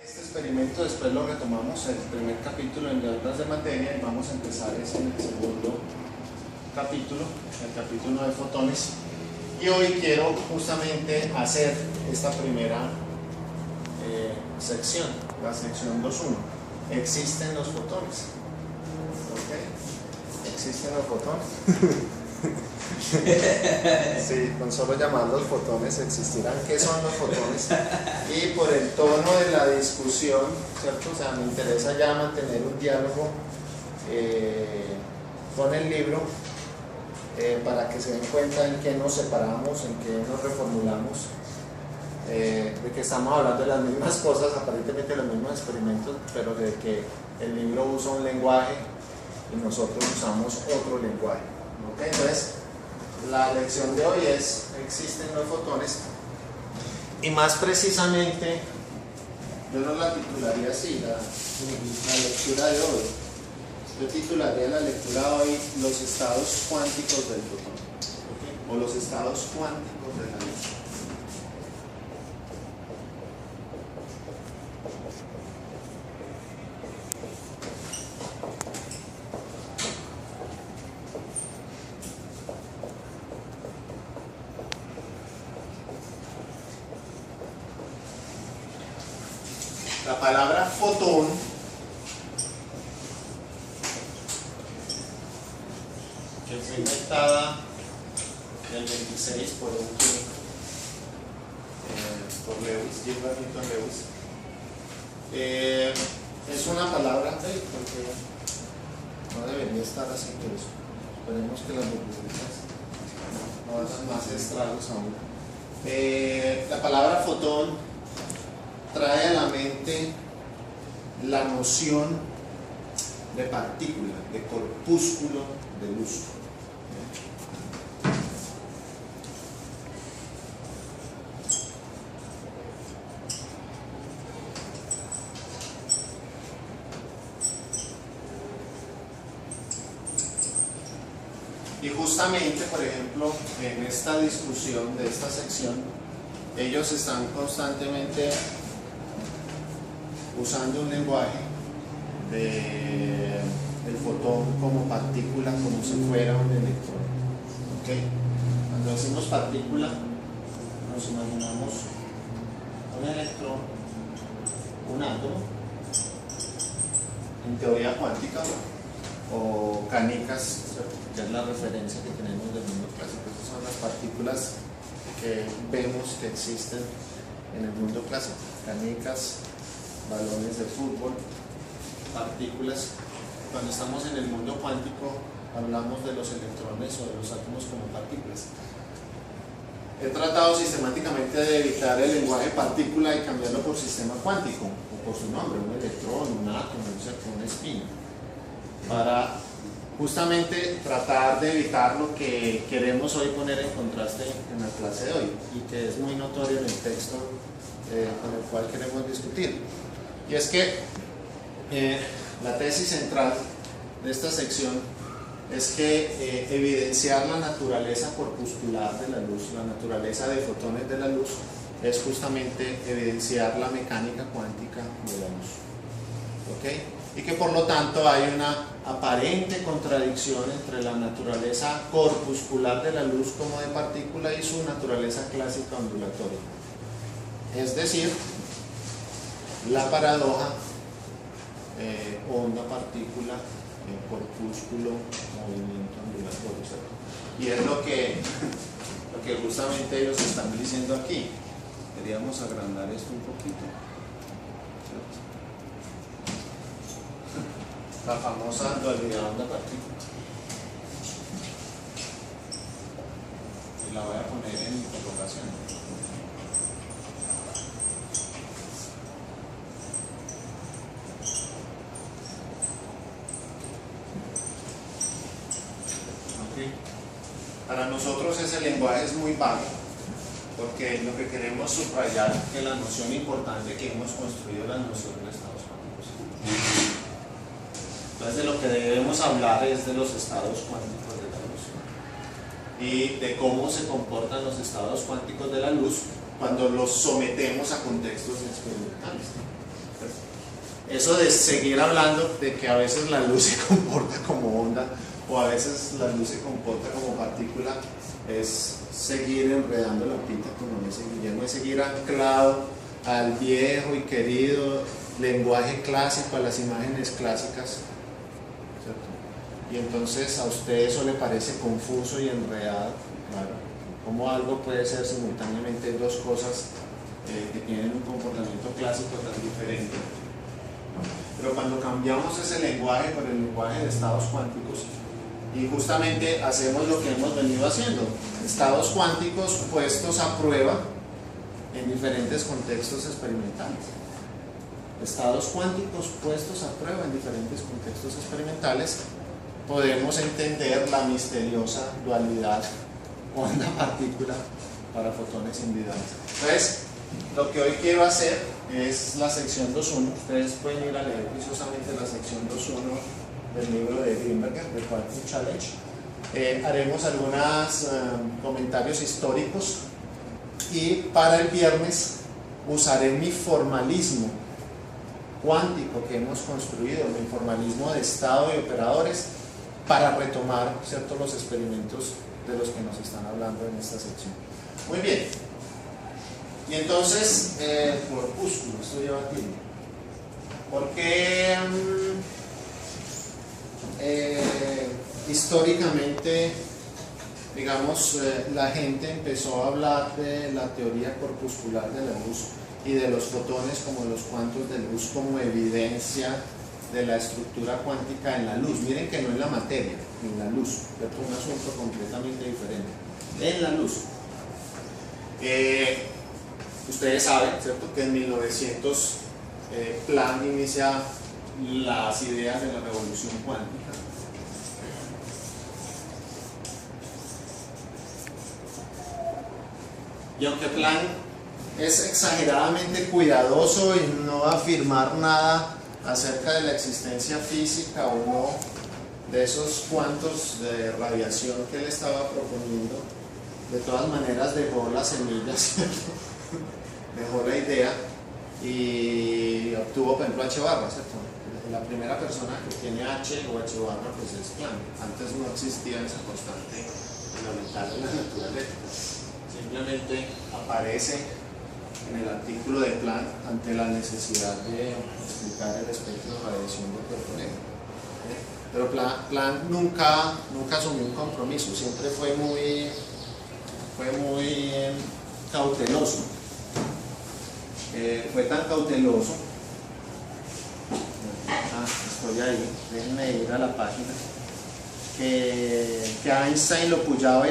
Este experimento después lo retomamos el primer capítulo en órdenes de materia y vamos a empezar en el segundo capítulo, el capítulo de fotones. Y hoy quiero justamente hacer esta primera sección, la sección 2.1. ¿Existen los fotones? ¿Ok? ¿Existen los fotones? Sí, con solo llamarlos fotones existirán. ¿Qué son los fotones? Y por el tono de la discusión, ¿cierto? O sea, me interesa ya mantener un diálogo con el libro para que se den cuenta en qué nos separamos, en qué nos reformulamos, de que estamos hablando de las mismas cosas, aparentemente los mismos experimentos, pero de que el libro usa un lenguaje y nosotros usamos otro lenguaje. ¿Okay? Entonces, la lección de hoy es: existen los fotones, y más precisamente yo no la titularía así, la lectura de hoy. Yo titularía la lectura de hoy los estados cuánticos del fotón, ¿okay? O los estados cuánticos de la luz. La palabra fotón que fue inventada en el 26 por un químico, por Lewis, Gilbert Newton Lewis, es una palabra, porque no debería estar así, pero esperemos que las burbujitas no hagan más estragos aún. La palabra fotón trae a la mente la noción de partícula, de corpúsculo de luz. Y justamente, por ejemplo, en esta discusión de esta sección, ellos están constantemente usando un lenguaje del fotón como partícula, como si fuera un electrón. ¿Okay? Cuando decimos partícula, nos imaginamos un electrón, un átomo, en teoría cuántica, o canicas, que es la referencia que tenemos del mundo clásico. Esas son las partículas que vemos que existen en el mundo clásico: canicas, balones de fútbol, partículas. Cuando estamos en el mundo cuántico hablamos de los electrones o de los átomos como partículas. He tratado sistemáticamente de evitar el lenguaje partícula y cambiarlo por sistema cuántico, o por su nombre, un electrón, un átomo, un espín, para justamente tratar de evitar lo que queremos hoy poner en contraste en la clase de hoy, y que es muy notorio en el texto con el cual queremos discutir. Y es que la tesis central de esta sección es que evidenciar la naturaleza corpuscular de la luz, la naturaleza de fotones de la luz, es justamente evidenciar la mecánica cuántica de la luz. ¿Okay? Y que por lo tanto hay una aparente contradicción entre la naturaleza corpuscular de la luz como de partícula y su naturaleza clásica ondulatoria. Es decir, la paradoja onda, partícula, corpúsculo, movimiento ondulatorio, ¿cierto? Y es lo que justamente ellos están diciendo aquí. Queríamos agrandar esto un poquito, ¿cierto? La famosa dualidad onda-partícula. Y la voy a poner en interrogación. Para nosotros ese lenguaje es muy vago, porque lo que queremos subrayar es que la noción importante que hemos construido es la noción de estados cuánticos. Entonces, de lo que debemos hablar es de los estados cuánticos de la luz y de cómo se comportan los estados cuánticos de la luz cuando los sometemos a contextos experimentales. eso de seguir hablando de que a veces la luz se comporta como onda o a veces la luz se comporta como partícula es seguir enredando la pita como dice Guillermo, es seguir anclado al viejo y querido lenguaje clásico, a las imágenes clásicas, ¿cierto? Y entonces a usted eso le parece confuso y enredado, claro, como algo puede ser simultáneamente dos cosas que tienen un comportamiento clásico tan diferente. Pero cuando cambiamos ese lenguaje por el lenguaje de estados cuánticos y justamente hacemos lo que hemos venido haciendo, estados cuánticos puestos a prueba en diferentes contextos experimentales. Estados cuánticos puestos a prueba en diferentes contextos experimentales, podemos entender la misteriosa dualidad onda-partícula para fotones individuales. Entonces, lo que hoy quiero hacer es la sección 2.1. Ustedes pueden ir a leer juiciosamente la sección 2.1 del libro de Grimberger, de Quantum Challenge. Haremos algunos comentarios históricos y para el viernes usaré mi formalismo cuántico que hemos construido, mi formalismo de estado y operadores, para retomar, ¿cierto?, los experimentos de los que nos están hablando en esta sección. Muy bien. Y entonces, corpúsculo, esto lleva tiempo. Porque históricamente, digamos, la gente empezó a hablar de la teoría corpuscular de la luz y de los fotones como los cuantos de luz como evidencia de la estructura cuántica en la luz. Miren que no en la materia, en la luz, es un asunto completamente diferente. En la luz. Ustedes saben, ¿cierto?, que en 1900 Planck inicia las ideas de la revolución cuántica. Y aunque Planck es exageradamente cuidadoso en no afirmar nada acerca de la existencia física o no de esos cuantos de radiación que él estaba proponiendo, de todas maneras dejó las semillas, ¿cierto? Dejó la idea y obtuvo, por ejemplo, H barra, ¿cierto? La primera persona que tiene H o H barra pues es Planck. Antes no existía esa constante fundamental en la naturaleza. Simplemente aparece en el artículo de Planck ante la necesidad de explicar el espectro de radiación del cuerpo negro. Pero Planck nunca asumió un compromiso, siempre fue muy cauteloso. Fue tan cauteloso, estoy ahí, déjenme ir a la página, que Einstein lo puyaba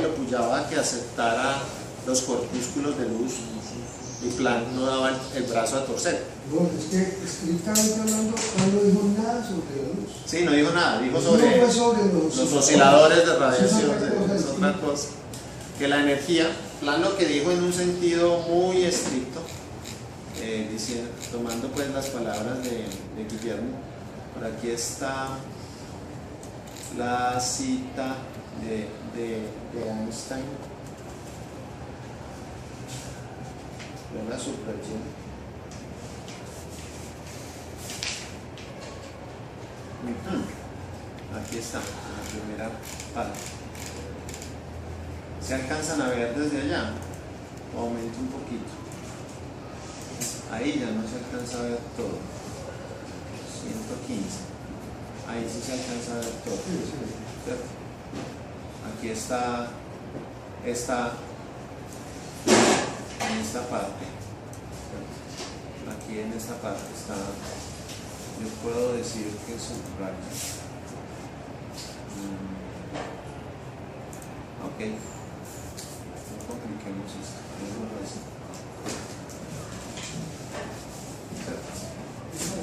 a que aceptara los corpúsculos de luz y Planck no daba el brazo a torcer. No, es que estrictamente hablando, no dijo nada sobre la luz. Sí, no dijo nada, dijo sobre los osciladores de radiación, es otra cosa. Que la energía, Planck lo que dijo en un sentido muy estricto, diciendo, tomando pues las palabras de Guillermo, por aquí está la cita de Einstein, una supresión. Aquí está, la primera parte. ¿Se alcanzan a ver desde allá? O aumento un poquito. Ahí ya no se alcanza a ver todo. 115. Ahí sí se alcanza a ver todo. ¿Cierto? Aquí está en esta parte. Aquí en esta parte está. Yo puedo decir que es un rayo. Ok. No compliquemos esto.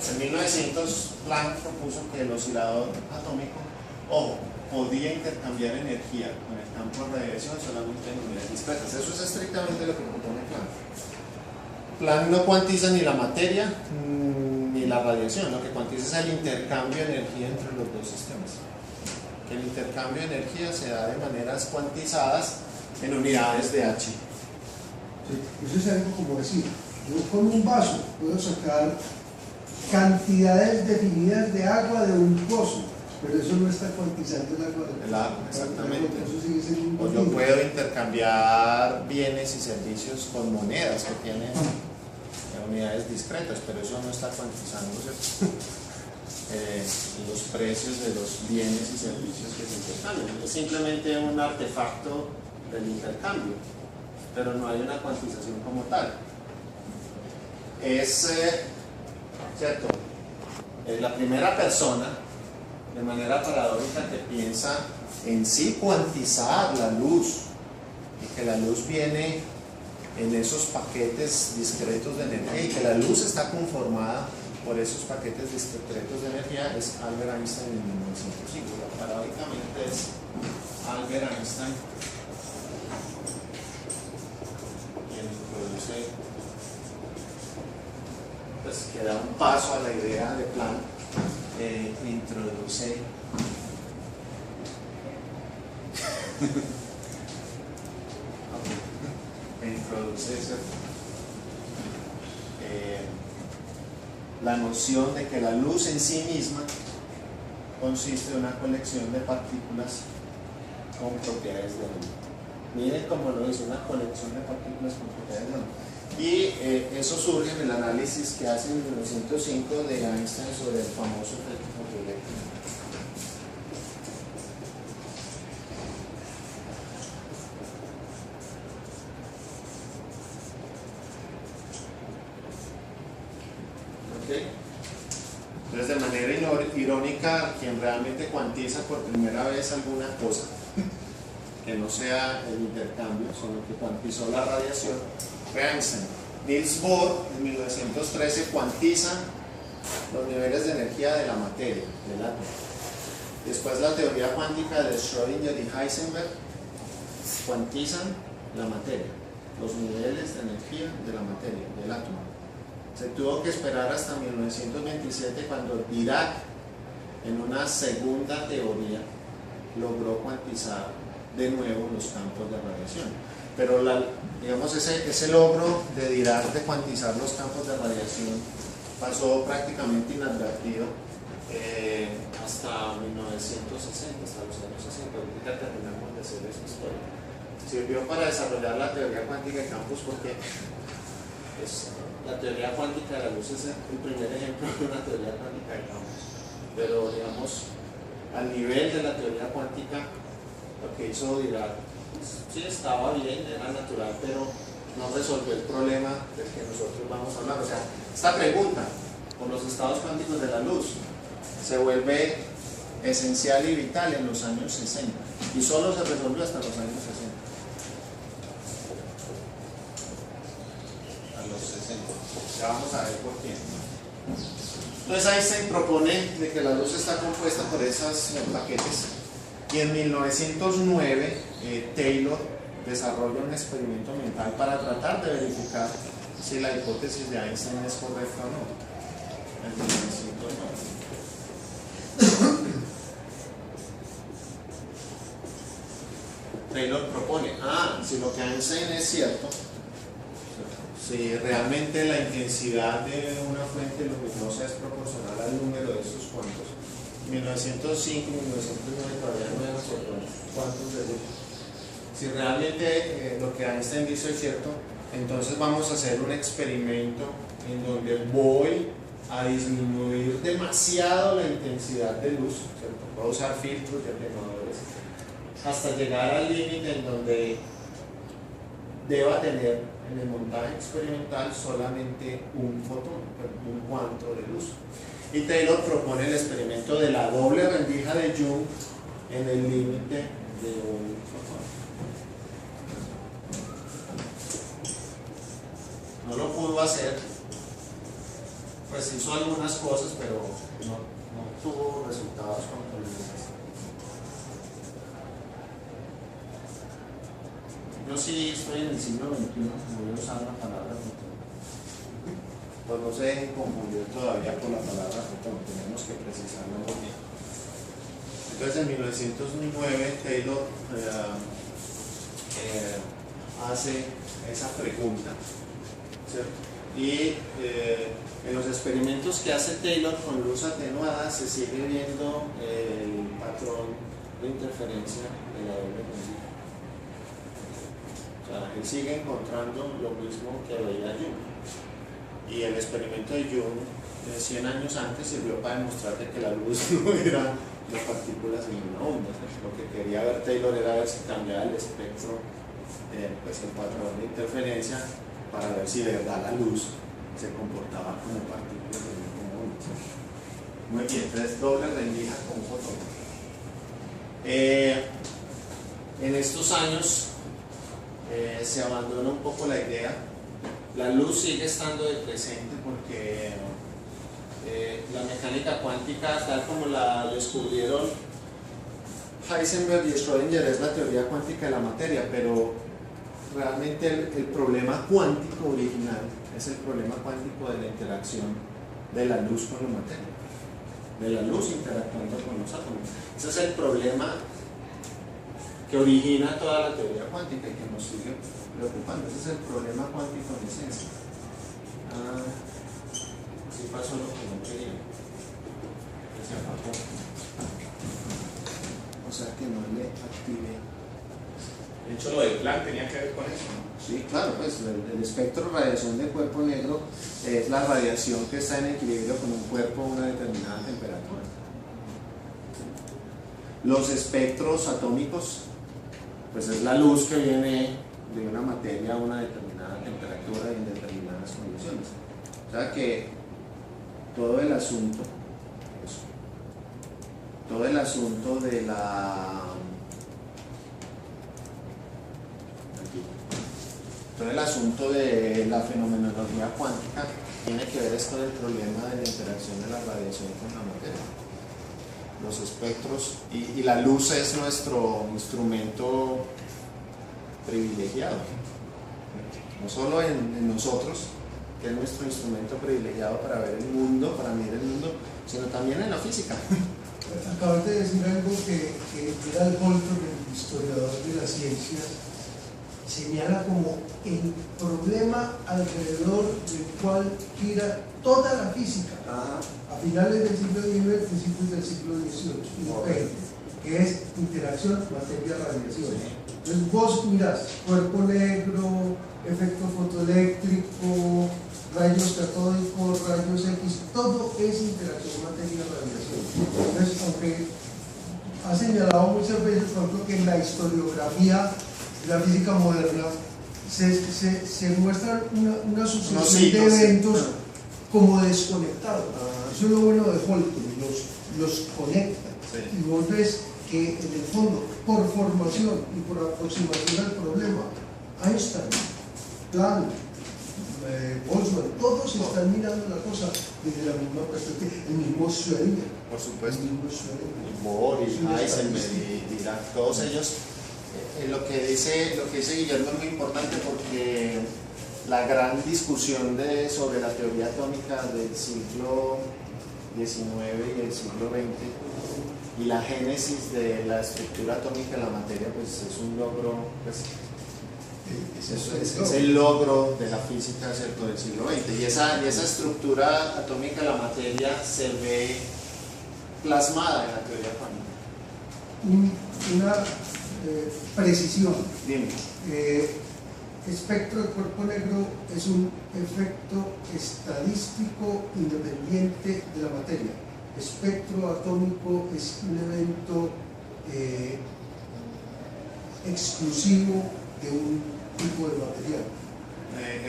En 1900 Planck propuso que el oscilador atómico, ojo, podía intercambiar energía con el campo de radiación solamente en unidades discretas. Eso es estrictamente lo que propone Planck. Planck no cuantiza ni la materia ni la radiación, lo que cuantiza es el intercambio de energía entre los dos sistemas. Que el intercambio de energía se da de maneras cuantizadas en unidades de H. Sí, eso es algo como decir, yo con un vaso puedo sacar cantidades definidas de agua de un pozo, pero eso no está cuantizando el agua del pozo. El agua, exactamente. Eso sigue siendo un O yo continuo. puedo intercambiar bienes y servicios con monedas que tienen unidades discretas, pero eso no está cuantizando, ¿cierto? Los precios de los bienes y servicios que se intercambian. Es simplemente un artefacto del intercambio, pero no hay una cuantización como tal. Es cierto, es la primera persona de manera paradójica que piensa en sí cuantizar la luz y que la luz viene en esos paquetes discretos de energía y que la luz está conformada por esos paquetes discretos de energía. Es Albert Einstein en 1905. Paradójicamente es Albert Einstein quien introduce, pues que da un paso a la idea de Planck, introduce la noción de que la luz en sí misma consiste en una colección de partículas con propiedades de luz. Miren cómo lo dice, una colección de partículas con propiedades de luz. Y eso surge en el análisis que hace en 1905 de Einstein sobre el famoso efecto fotoeléctrico. Entonces, de manera irónica, quien realmente cuantiza por primera vez alguna cosa que no sea el intercambio, sino que cuantizó la radiación, fue Einstein. Niels Bohr en 1913 cuantiza los niveles de energía de la materia, del átomo. Después la teoría cuántica de Schrödinger y Heisenberg cuantizan la materia, los niveles de energía de la materia, del átomo. Se tuvo que esperar hasta 1927 cuando Dirac, en una segunda teoría, logró cuantizar de nuevo los campos de radiación. Pero digamos ese logro de Dirac de cuantizar los campos de radiación pasó prácticamente inadvertido hasta 1960, hasta los años 60. Ahorita terminamos de hacer esa historia. Sirvió para desarrollar la teoría cuántica de campos porque la teoría cuántica de la luz es el primer ejemplo de una teoría cuántica de campos. Pero digamos, al nivel de la teoría cuántica, lo que hizo Dirac, sí estaba bien, era natural, pero no resolvió el problema del que nosotros vamos a hablar. O sea, esta pregunta por los estados cuánticos de la luz se vuelve esencial y vital en los años 60 y solo se resolvió hasta los años 60. A los 60. Ya vamos a ver por qué. Entonces Einstein propone de que la luz está compuesta por esos paquetes y en 1909 Taylor desarrolla un experimento mental para tratar de verificar si la hipótesis de Einstein es correcta o no. En 1909. Taylor propone, si lo que Einstein es cierto, si realmente la intensidad de una fuente luminosa es proporcional al número de esos cuantos, 1905 y 1909 todavía no eran cuantos de luz. Si realmente lo que Einstein dice es cierto, entonces vamos a hacer un experimento en donde voy a disminuir demasiado la intensidad de luz, ¿cierto? Voy a usar filtros y atenuadores hasta llegar al límite en donde deba tener en el montaje experimental solamente un fotón, un cuanto de luz. Y Taylor propone el experimento de la doble rendija de Young en el límite de un fotón. No lo pudo hacer, pues hizo algunas cosas, pero no tuvo resultados concluyentes. Yo sí estoy en el siglo XXI, voy a usar la palabra fotón. Pues no se dejen confundir todavía por la palabra fotón, tenemos que precisarlo muy bien. Entonces en 1909 Taylor hace esa pregunta, ¿cierto? Y en los experimentos que hace Taylor con luz atenuada se sigue viendo el patrón de interferencia de la doble luz. O sea, él sigue encontrando lo mismo que veía Jung. Y el experimento de Jung, 100 años antes, sirvió para demostrar que la luz no era las partículas en una onda. Lo que quería ver Taylor era ver si cambiaba el espectro, pues el patrón de interferencia, para ver si de verdad la luz se comportaba como partículas en una onda. Muy bien, entonces doble rendija con fotón. En estos años se abandona un poco la idea. La luz sigue estando de presente porque la mecánica cuántica, tal como la descubrieron Heisenberg y Schrödinger, es la teoría cuántica de la materia, pero realmente el problema cuántico original es el problema cuántico de la interacción de la luz con la materia, de la luz interactuando con los átomos. Ese es el problema que origina toda la teoría cuántica y que nos sigue preocupando. Ese es el problema cuántico en esencia. Así pasó lo que no quería, que se apagó, o sea que no le activé. De hecho, lo del plan tenía que ver con eso, ¿no? Sí, claro, pues el espectro de radiación del cuerpo negro es la radiación que está en equilibrio con un cuerpo a una determinada temperatura. Los espectros atómicos, pues es la luz que viene de una materia a una determinada temperatura y en determinadas condiciones. O sea que todo el asunto de la todo el asunto de la fenomenología cuántica tiene que ver con el problema de la interacción de la radiación con la materia. Los espectros y la luz es nuestro instrumento privilegiado, no solo en nosotros, que es nuestro instrumento privilegiado para ver el mundo, para medir el mundo, sino también en la física. Acabas de decir algo que Gerald Bolton, el historiador de las ciencias, señala como el problema alrededor del cual gira toda la física. Ajá. A finales del siglo XIX, principios del siglo XVIII y XX, que es interacción materia-radiación. Entonces vos mirás cuerpo negro, efecto fotoeléctrico, rayos catódicos, rayos X, todo es interacción materia-radiación. Entonces, aunque ha señalado muchas veces, por ejemplo, que en la historiografía de la física moderna se muestra una sucesión de eventos como desconectados. Eso es lo bueno de Bolton, los conecta. Sí. Y vos ves que en el fondo, por formación y por aproximación al problema, Einstein, Planck, Boltzmann, todos están mirando la cosa desde la misma perspectiva. El mismo Schrödinger, Por supuesto. el mismo Schrödinger. Bohr y Es un Heisenberg estadístico. y Dirac, todos ellos, lo que dice Guillermo es muy importante porque la gran discusión sobre la teoría atómica del siglo XIX y el siglo XX y la génesis de la estructura atómica de la materia, pues es un logro, pues, es el logro de la física, ¿cierto?, del siglo XX, y esa estructura atómica de la materia se ve plasmada en la teoría cuántica. Una precisión. Dime. Espectro de cuerpo negro es un efecto estadístico independiente de la materia. Espectro atómico es un evento exclusivo de un tipo de material.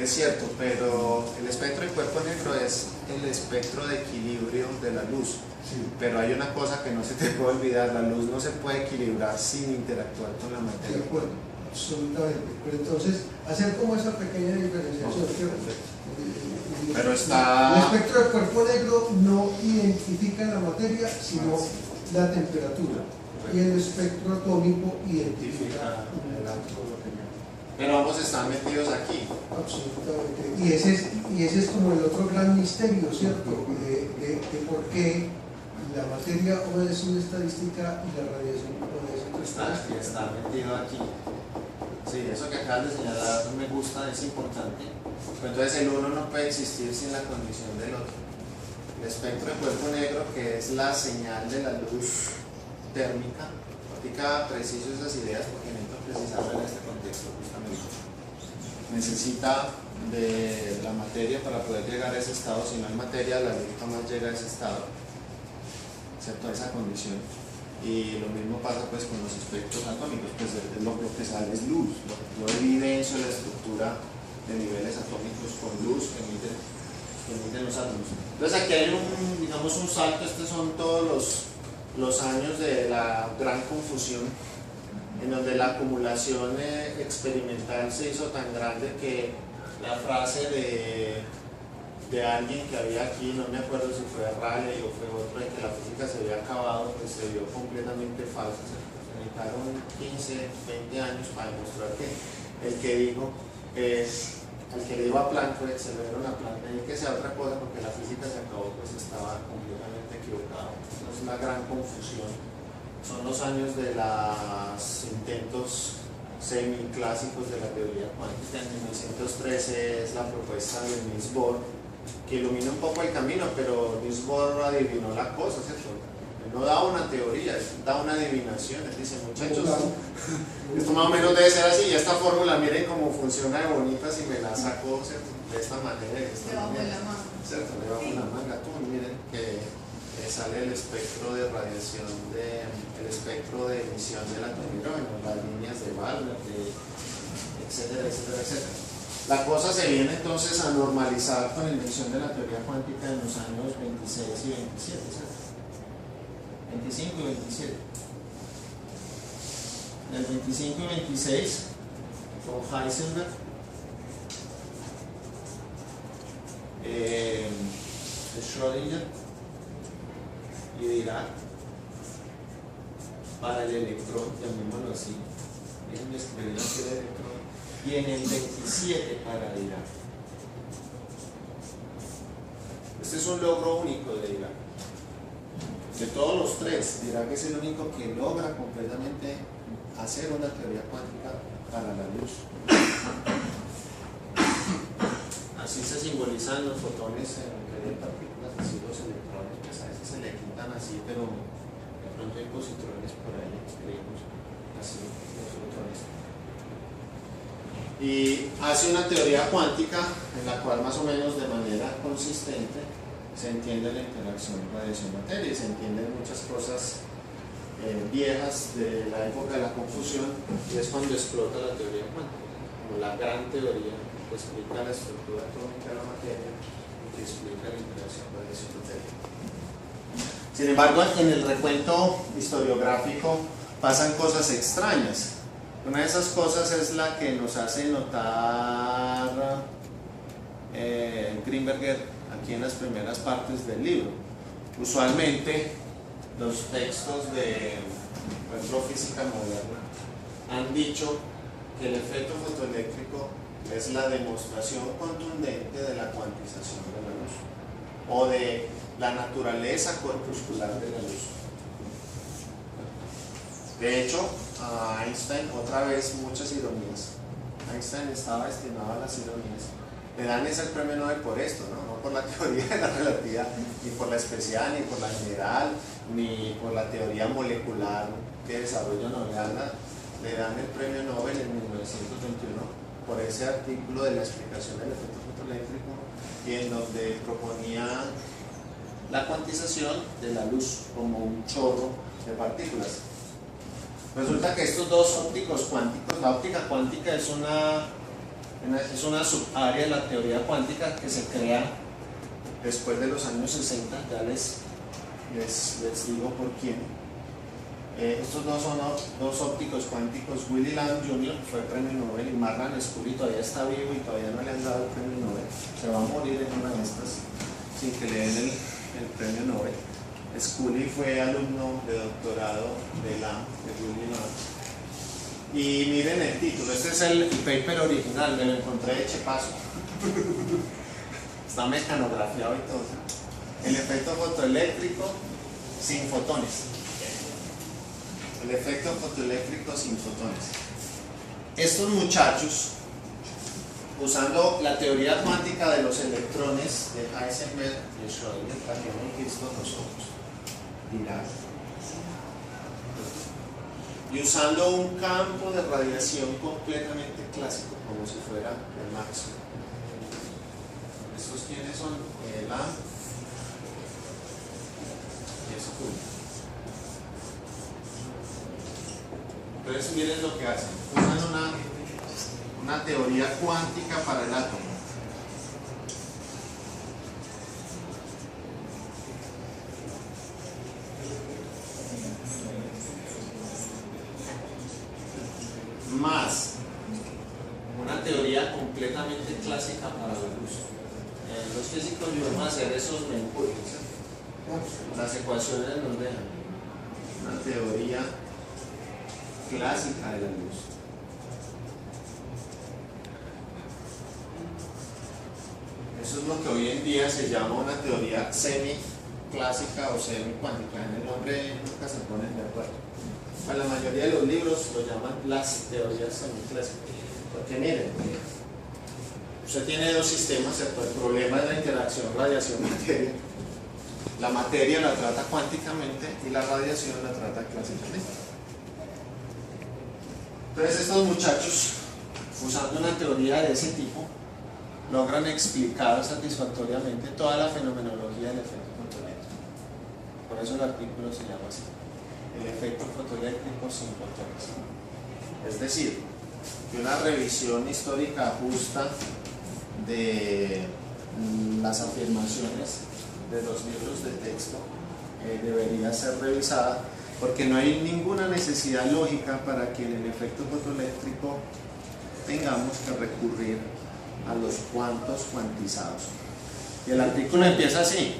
Es cierto, pero el espectro del cuerpo negro es el espectro de equilibrio de la luz. Sí. Pero hay una cosa que no se te puede olvidar: la luz no se puede equilibrar sin interactuar con la De materia. acuerdo, absolutamente. Pero entonces, hacer como esa pequeña diferenciación. Pero está... El espectro del cuerpo negro no identifica la materia, sino la temperatura. Y el espectro atómico identifica el átomo. Pero ambos están metidos aquí. absolutamente. Y ese es como el otro gran misterio, ¿cierto? De por qué la materia obedece una estadística y la radiación obedece otra estadística. Está metido aquí. Sí, eso que acabas de señalar me gusta, es importante. Pero entonces el uno no puede existir sin la condición del otro. El espectro de cuerpo negro, que es la señal de la luz térmica, ahorita preciso esas ideas porque necesito precisarlo en este contexto justamente. Necesita de la materia para poder llegar a ese estado. Si no hay materia, la luz jamás llega a ese estado, excepto a esa condición. Y lo mismo pasa pues con los espectros atómicos, pues lo que sale es luz, lo evidencio la estructura de niveles atómicos con luz que emiten los átomos. Entonces aquí hay digamos un salto. Estos son todos los años de la gran confusión, en donde la acumulación experimental se hizo tan grande que la frase de alguien que había aquí, no me acuerdo si fue Raleigh o fue otro, de que la física se había acabado, pues se vio completamente falsa. Se necesitaron 15, 20 años para demostrar que el que dijo, al que le iba a Planck, fue se le dieron a Planck, y que sea otra cosa porque la física se acabó, pues estaba completamente equivocado. Es una gran confusión. Son los años de los intentos semiclásicos de la teoría cuántica. En 1913 es la propuesta de Niels Bohr, que ilumina un poco el camino, pero Niels Bohr adivinó la cosa, ¿cierto? Él no da una teoría, da una adivinación. Él dice, muchachos, esto más o menos debe ser así, y esta fórmula, miren cómo funciona de bonita si me la saco, ¿cierto? De esta manera, de esta manera, ¿cierto? Le bajo la manga, tú, miren que sale el espectro de radiación, el espectro de emisión del átomo de hidrógeno, las líneas de Balmer, etcétera, etcétera, etcétera. La cosa se viene entonces a normalizar con la invención de la teoría cuántica en los años 26 y 27, ¿cierto? 25 y 27. En el 25 y 26, con Heisenberg, Schrödinger y Dirac para el electrón, llamémoslo así. Déjenme escribir aquí el electrón. Y en el 27 para Dirac. Este es un logro único de Dirac. De todos los tres, Dirac es el único que logra completamente hacer una teoría cuántica para la luz. Así se simbolizan los fotones en teoría de partículas, así los electrones, pues a veces se le quitan así, pero de pronto hay positrones por ahí, escribimos así los fotones. Y hace una teoría cuántica en la cual más o menos de manera consistente se entiende la interacción radiación-materia y se entienden muchas cosas viejas de la época de la confusión, y es cuando explota la teoría cuántica, como la gran teoría que explica la estructura atómica de la materia y que explica la interacción radiación-materia. Sin embargo, en el recuento historiográfico pasan cosas extrañas. Una de esas cosas es la que nos hace notar Grimberger aquí en las primeras partes del libro. Usualmente los textos de física moderna han dicho que el efecto fotoeléctrico es la demostración contundente de la cuantización de la luz o de la naturaleza corpuscular de la luz. De hecho, a Einstein, otra vez muchas ironías. Einstein estaba destinado a las ironías. Le dan ese premio Nobel por esto, ¿no? No por la teoría de la relatividad, ni por la especial, ni por la general, ni por la teoría molecular que desarrolla Noviana. Le dan el premio Nobel en 1921 por ese artículo de la explicación del efecto fotoeléctrico, y en donde proponía la cuantización de la luz como un chorro de partículas. Resulta que estos dos ópticos cuánticos, la óptica cuántica es una subárea de la teoría cuántica que se crea después de los años 60, ya les digo por quién. Estos dos son dos ópticos cuánticos, Willy Lamb Jr., que fue premio Nobel, y Marlan Scully todavía está vivo y todavía no le han dado el premio Nobel, se va a morir en una de estas sin que le den el premio Nobel. Scully fue alumno de doctorado de Lamb, de Willy Lamb. Y miren el título, este es el paper original, me lo encontré de chepazo. Está mecanografiado y todo. El efecto fotoeléctrico sin fotones. El efecto fotoeléctrico sin fotones. estos muchachos, usando la teoría cuántica de los electrones de Heisenberg y Schrödinger, la que hemos visto nosotros, Dirac, y usando un campo de radiación completamente clásico, como si fuera el máximo. ¿Estos quiénes son? El A y es Q. Entonces miren lo que hacen, usan una teoría cuántica para el átomo. Más una teoría completamente clásica para la luz. Los físicos vamos a hacer esos mensajes. Las ecuaciones nos dejan una teoría clásica de la luz. Eso es lo que hoy en día se llama una teoría semi-clásica o semi-cuántica. En el nombre nunca se ponen de acuerdo. Para la mayoría de los libros lo llaman las teorías semiclásicas. Porque miren, usted tiene dos sistemas, ¿cierto? El problema es la interacción radiación-materia. La materia la trata cuánticamente y la radiación la trata clásicamente. Entonces estos muchachos, usando una teoría de ese tipo, logran explicar satisfactoriamente toda la fenomenología del efecto fotoeléctrico. Por eso el artículo se llama así: el efecto fotoeléctrico sin fotones. Es decir, que una revisión histórica justa de las afirmaciones de los libros de texto debería ser revisada, porque no hay ninguna necesidad lógica para que en el efecto fotoeléctrico tengamos que recurrir a los cuantos cuantizados. Y el artículo empieza así.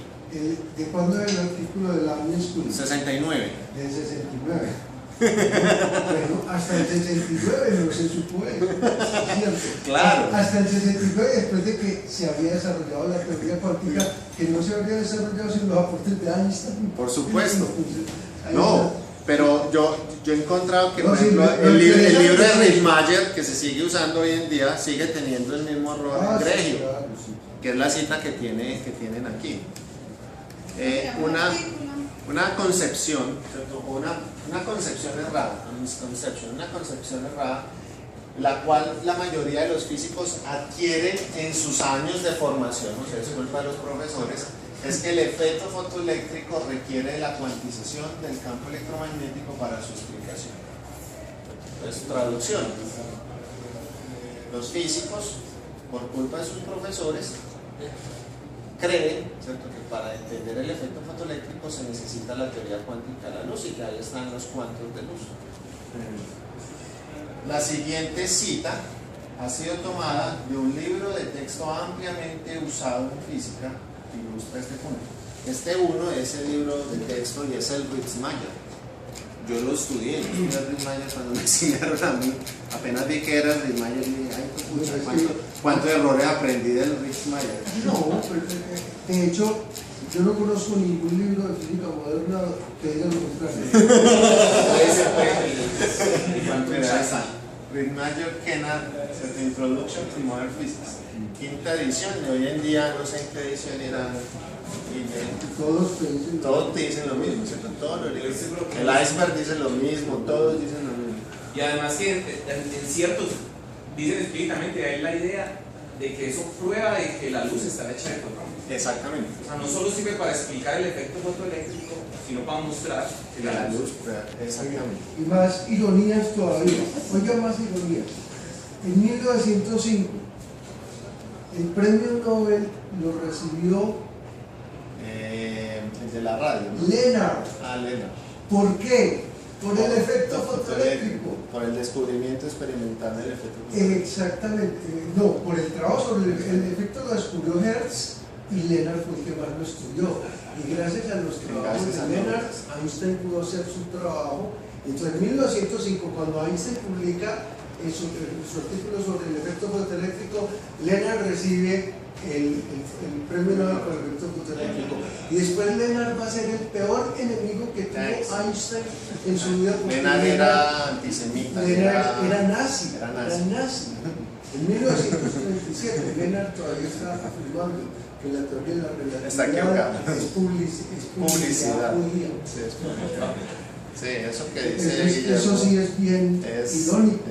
¿De cuándo es el artículo de la New School? 69. Del 69. Bueno, hasta el 69 no se supo eso, ¿cierto? Claro. Hasta el 69, después de que se había desarrollado la teoría cuántica, que no se había desarrollado sin los aportes de Einstein. Por supuesto. Entonces, No, pero yo he encontrado que, No, por sí, ejemplo, lo el libro de interesante- Rittmacher, que se sigue usando hoy en día, sigue teniendo el mismo error sí, egregio, claro, sí. que es la cita que tienen aquí. Una concepción, ¿cierto? Una concepción errada, una concepción errada, la cual la mayoría de los físicos adquieren en sus años de formación, o sea, es culpa de los profesores, es que el efecto fotoeléctrico requiere de la cuantización del campo electromagnético para su explicación. Entonces, traducción. Los físicos, por culpa de sus profesores, creen, ¿cierto?, que para entender el efecto fotoeléctrico se necesita la teoría cuántica de la luz y que ahí están los cuantos de luz. La siguiente cita ha sido tomada de un libro de texto ampliamente usado en física que ilustra este punto. Este uno es el libro de texto y es el Ritzmayer. Yo lo estudié, el Ritzmayer cuando me enseñaron a mí, apenas vi que era el Ritzmayer y dije, ay, pucha, ¿cuántos errores aprendí del Ritzmayer? No, pero, de hecho, yo no conozco ningún libro de física moderna que diga lo contrario. Ese fue Mira, ahí está. Ritzmayer, Kennard, Introduction to Modern Physics. Quinta edición, y hoy en día no sé en qué edición era. Todos te dicen lo mismo, ¿cierto? Todos los libros. El iceberg dice lo mismo, todos dicen lo mismo. Y además que en ciertos dicen explícitamente, hay la idea de que eso prueba de que la luz está hecha de fotones. Exactamente. O sea, no solo sirve para explicar el efecto fotoeléctrico, sino para mostrar que La luz, exactamente. Y más ironías todavía. Oiga, más ironías. En 1905, el premio Nobel lo recibió El de la radio, ¿no? Lennard. Lennard. ¿Por qué? Por el efecto fotoeléctrico. Por el descubrimiento experimental del efecto fotoeléctrico. Exactamente. No, por el trabajo sobre el efecto lo descubrió Hertz y Lennard fue el que más lo estudió. Y gracias a los trabajos Gracias de a Lennard, Einstein pudo hacer su trabajo. Entonces, en 1905, cuando Einstein publica su artículo sobre el efecto fotoeléctrico, Lennard recibe el premio Nobel por el efecto fotoeléctrico. Y después Lennart va a ser el peor enemigo que tuvo Einstein en su vida. Lennart era antisemita. Era nazi. Era nazi. En 1937, Lennart todavía está afirmando que la teoría de la Está equivocado. relatividad es publicidad judía. Sí, eso que dice eso sí es bien irónico.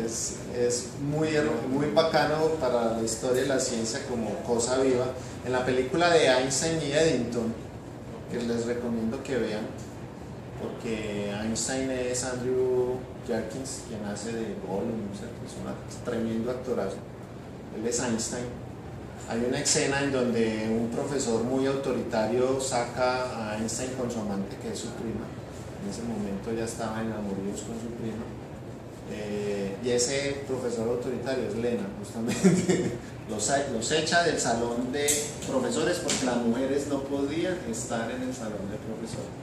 Es muy bacano para la historia de la ciencia como cosa viva. En la película de Einstein y Eddington, que les recomiendo que vean, porque Einstein es Andrew Jerkins, quien hace de Gollum, es un tremendo actorazo. Él es Einstein. Hay una escena en donde un profesor muy autoritario saca a Einstein con su amante, que es su prima. En ese momento ya estaban enamorados con su prima. Y ese profesor autoritario es Lennart, justamente. Los echa del salón de profesores porque las mujeres no podían estar en el salón de profesores.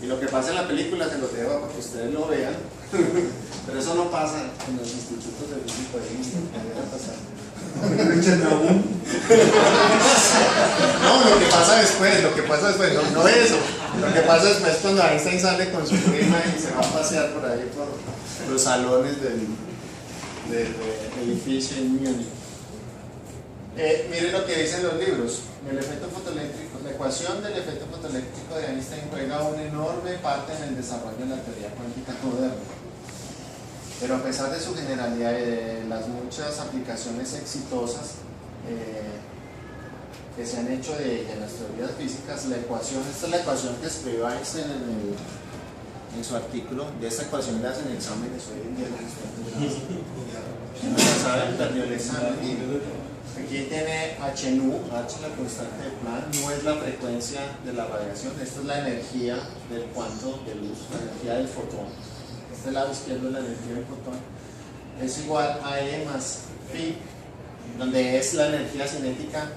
Y lo que pasa en la película se lo dejo para que ustedes lo vean. Pero eso no pasa en los institutos de física de India, no debe pasar. No, lo que pasa después, no eso. Lo que pasa después cuando Einstein sale con su prima y se va a pasear por ahí por los salones del edificio en Múnich. Miren lo que dicen los libros. El efecto fotoeléctrico, la ecuación del efecto fotoeléctrico de Einstein juega una enorme parte en el desarrollo de la teoría cuántica moderna. Pero a pesar de su generalidad y de las muchas aplicaciones exitosas que se han hecho de ella en las teorías físicas, la ecuación, esta es la ecuación que escribió Einstein en su artículo. De esta ecuación le hacen exámenes hoy en día. No la saben, perdió el examen. Aquí tiene HNU, H la constante de Planck, no es la frecuencia de la radiación, esta es la energía del cuanto de luz, la energía del fotón. Este lado izquierdo es la energía del fotón, es igual a E más phi, donde es la energía cinética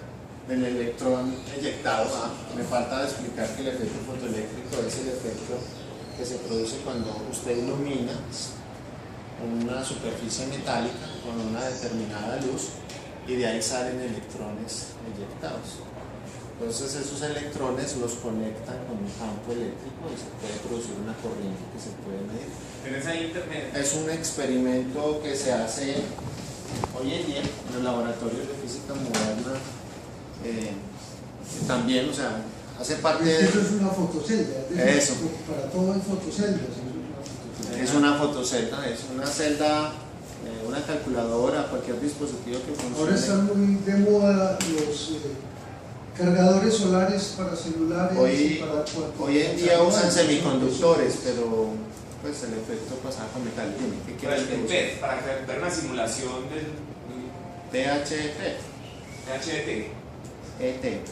del electrón eyectado. Me falta explicar que el efecto fotoeléctrico es el efecto que se produce cuando usted ilumina una superficie metálica con una determinada luz y de ahí salen electrones eyectados. Entonces esos electrones los conectan con un campo eléctrico y se puede producir una corriente que se puede medir. ¿Tienes ahí internet? Es un experimento que se hace hoy en día en los laboratorios de física moderna. También, o sea, hace parte de... Eso es una fotocelda. Eso. Para todo hay fotoceldas. Es una fotocelda, es una celda, una calculadora, cualquier dispositivo que funcione. Ahora están muy de moda los cargadores solares para celulares. Hoy en día usan semiconductores, pero pues el efecto pasaba con metal. ¿Qué quieres que use? Para ver una simulación del THT. HDT. ET. Es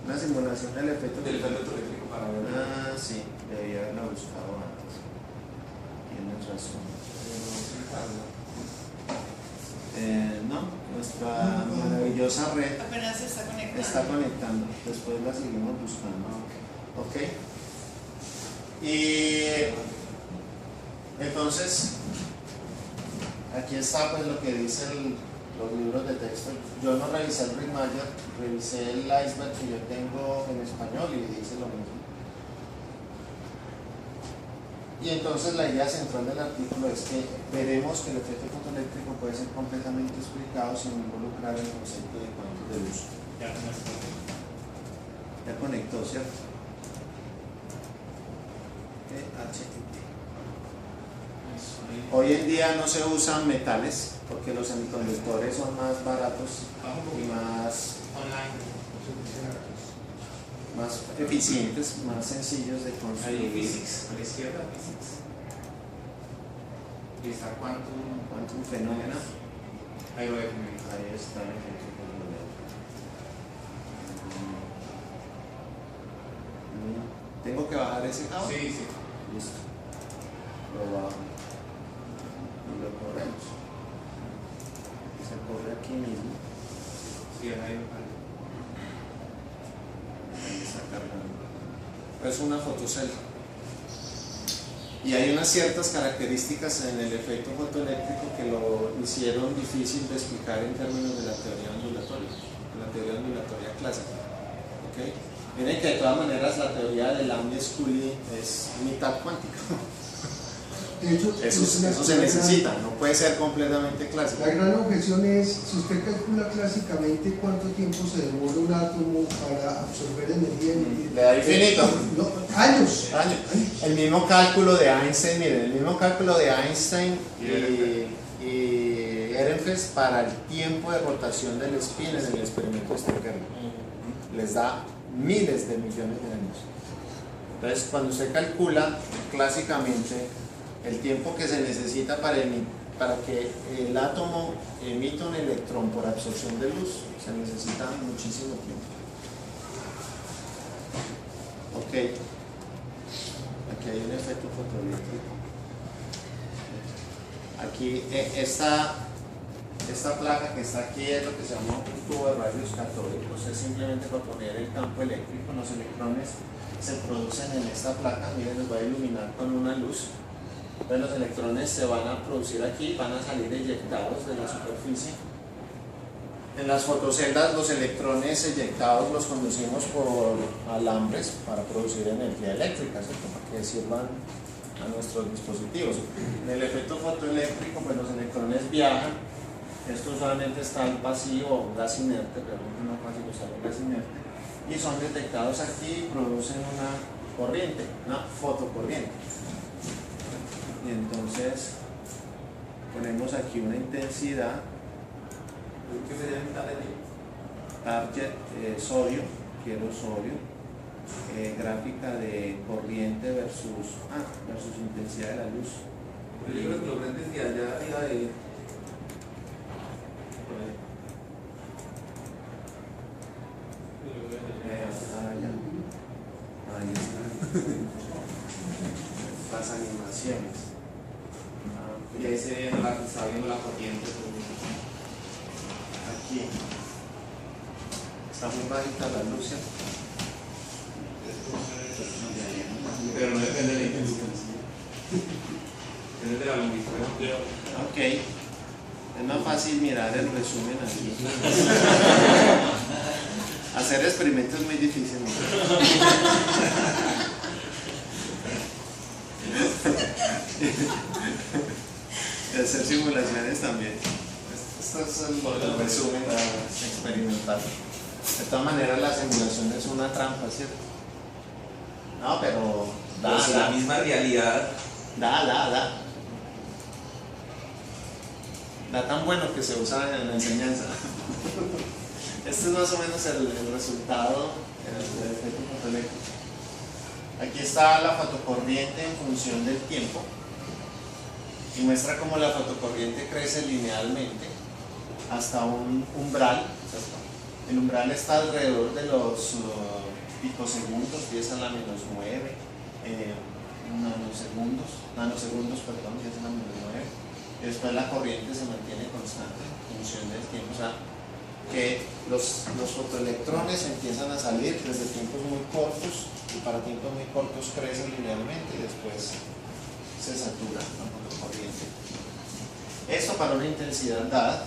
una simulación del efecto eléctrico para ver. Ah, sí, debía haberla buscado antes. Tienes razón. No, nuestra maravillosa red apenas se está conectando. está conectando, después la seguimos buscando. Ok. Y entonces, aquí está pues lo que dicen los libros de texto. Yo no revisé el Rick Mayer, revisé el iceberg que yo tengo en español y dice lo mismo. Y entonces la idea central del artículo es que veremos que el efecto fotoeléctrico puede ser completamente explicado sin involucrar el concepto de cuantos de luz. Ya conectó, ¿cierto? Hoy en día no se usan metales porque los semiconductores son más baratos y más eficientes, más sencillos de construir. Ahí physics, a la izquierda physics. Y está Quantum fenómeno. Ahí va a ver. Ahí está. ¿Tengo que bajar ese cable? Sí, sí. Listo. Lo bajo. Y lo corremos. Se corre aquí mismo. Sí, ahí Ahí está cargando. Es una fotocelda. Y hay unas ciertas características en el efecto fotoeléctrico que lo hicieron difícil de explicar en términos de la teoría ondulatoria clásica. ¿Okay? Miren que de todas maneras la teoría de Lambda-Scully es mitad cuántica. De hecho, Eso se necesita, no puede ser completamente clásico. La gran objeción es, si usted calcula clásicamente cuánto tiempo se demora un átomo para absorber energía, Le da infinito. No, años. El mismo cálculo de Einstein, miren, el mismo cálculo de Einstein y Ehrenfest para el tiempo de rotación del spin en el experimento de Stern les da miles de millones de años. Entonces, cuando usted calcula clásicamente el tiempo que se necesita para que el átomo emita un electrón por absorción de luz, se necesita muchísimo tiempo. Ok, aquí hay un efecto fotoeléctrico. Aquí esta placa que está aquí es lo que se llama un tubo de rayos catódicos. Es simplemente para poner el campo eléctrico. Los electrones se producen en esta placa. Miren, los va a iluminar con una luz. Entonces los electrones se van a producir aquí, van a salir eyectados de la superficie. En las fotoceldas los electrones eyectados los conducimos por alambres para producir energía eléctrica, ¿cierto? Para que sirvan a nuestros dispositivos. En el efecto fotoeléctrico, pues los electrones viajan. Esto usualmente está en vacío o gas inerte, realmente no fácil usar un gas inerte, y son detectados aquí y producen una corriente, una fotocorriente. Y entonces ponemos aquí una intensidad. ¿Qué sería el target? Target sodio, quiero sodio, gráfica de corriente versus intensidad de la luz. Yo creo que lo grandes de allá arriba de. Ahí está. Las animaciones. Y ahí se ve está viendo la corriente. Aquí. Está muy bajita la luz, ¿cierto? Pero no depende de la intensidad. Depende de la longitud. Ok. Es más fácil mirar el resumen aquí. Hacer experimentos es muy difícil. Y hacer simulaciones también. Esto es el resumen experimental. De todas maneras, la simulación es una trampa, ¿cierto? No, pero Pues la misma realidad. Da tan bueno que se usa en la enseñanza. Este es más o menos el resultado del efecto fotoeléctrico. Aquí está la fotocorriente en función del tiempo y muestra cómo la fotocorriente crece linealmente hasta un umbral. El umbral está alrededor de los picosegundos, 10 a la menos 9, nanosegundos, 10 a la menos 9. Y después la corriente se mantiene constante en función del tiempo. O sea, que los fotoelectrones empiezan a salir desde tiempos muy cortos y para tiempos muy cortos crecen linealmente y después se satura la fotocorriente. Esto para una intensidad dada.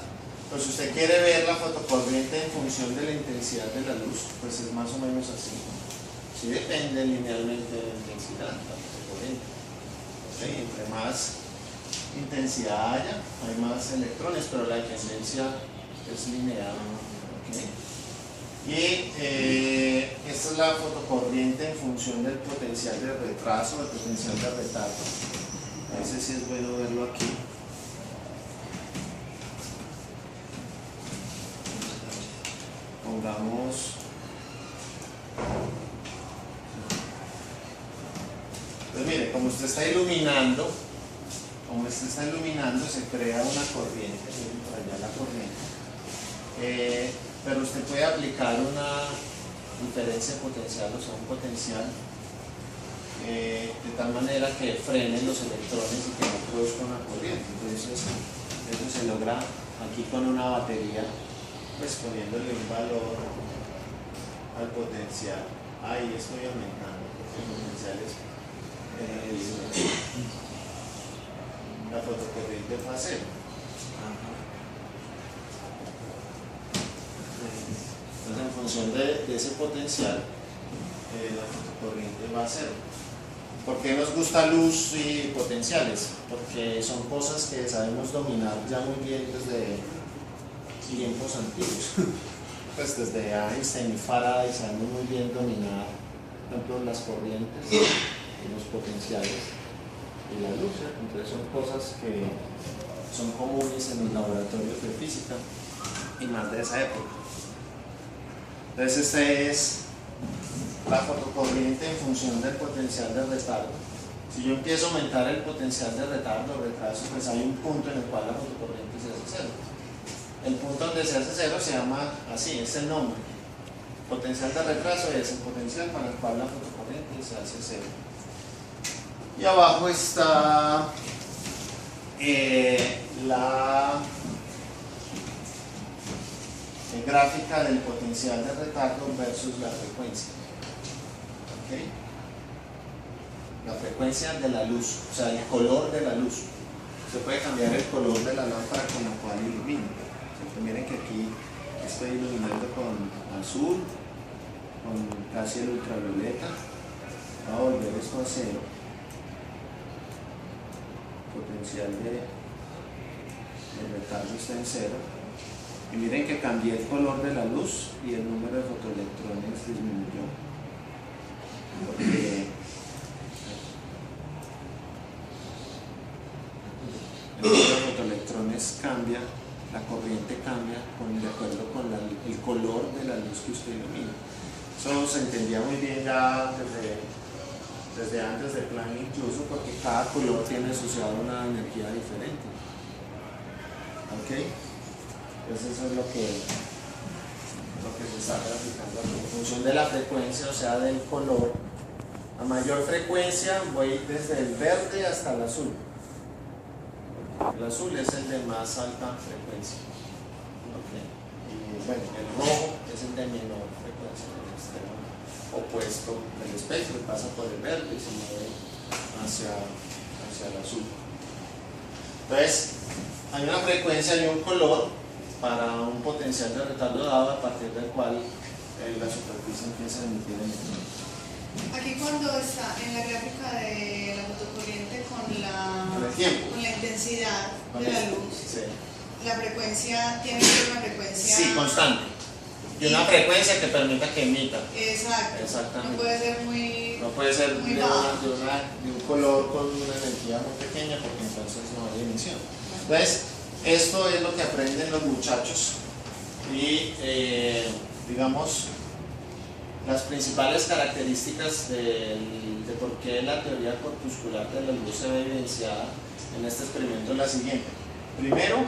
Pues si usted quiere ver la fotocorriente en función de la intensidad de la luz, pues es más o menos así. Sí depende linealmente de la intensidad de la fotocorriente. ¿Okay? Entre más intensidad haya, hay más electrones, pero la tendencia es lineal. ¿Okay? Y esta es la fotocorriente en función del potencial de retraso, del potencial de retardo. A veces sí es bueno verlo aquí. Pongamos. Pues mire, como usted está iluminando, se crea una corriente, miren por allá la corriente. Pero usted puede aplicar una diferencia potencial, o sea, un potencial de tal manera que frene los electrones y que no produzca una corriente. Entonces, eso se logra aquí con una batería, pues poniéndole un valor al potencial. Ahí estoy aumentando, porque el potencial es la fotocorriente fase 0. Entonces, en función de ese potencial, la fotocorriente va a 0. ¿Por qué nos gusta luz y potenciales? Porque son cosas que sabemos dominar ya muy bien desde tiempos antiguos. Pues desde Einstein y Faraday sabemos muy bien dominar, por ejemplo, las corrientes y los potenciales y la luz. Entonces son cosas que son comunes en los laboratorios de física y más de esa época. Entonces esta es la fotocorriente en función del potencial de retardo. Si yo empiezo a aumentar el potencial de retardo o retraso, pues hay un punto en el cual la fotocorriente se hace 0. El punto donde se hace 0 se llama así, es el nombre. Potencial de retraso es el potencial para el cual la fotocorriente se hace 0. Y abajo está la gráfica del potencial de retardo versus la frecuencia. ¿Okay? La frecuencia de la luz, o sea, el color de la luz. Se puede cambiar el color de la lámpara con la cual ilumina. Miren que aquí estoy iluminando con azul, con casi el ultravioleta. Voy a volver esto a 0. Potencial de retardo está en 0. Y miren que cambié el color de la luz y el número de fotoelectrones disminuyó. Porque el número de fotoelectrones cambia, la corriente cambia de acuerdo con el color de la luz que usted ilumina. Eso se entendía muy bien ya desde antes del Planck, incluso porque cada color tiene asociado una energía diferente. ¿Ok? Entonces eso es lo que se está graficando aquí. En función de la frecuencia, o sea, del color, a mayor frecuencia voy desde el verde hasta el azul. El azul es el de más alta frecuencia. ¿Okay? Y bueno, el rojo es el de menor frecuencia, el extremo opuesto del espectro, pasa por el verde y se mueve hacia el azul. Entonces, hay una frecuencia y un color para un potencial de retardo dado a partir del cual la superficie empieza a emitir energía. Aquí cuando está en la gráfica de la fotocorriente con la intensidad de la luz, sí. La frecuencia tiene que ser una frecuencia... Sí, constante. Y una frecuencia que permita que emita. Exacto. Exactamente. No puede ser muy... No puede ser muy de baja. un color con una energía muy pequeña porque entonces no hay emisión. Entonces, esto es lo que aprenden los muchachos y digamos las principales características de por qué la teoría corpuscular de la luz se ve evidenciada en este experimento es la siguiente. Primero,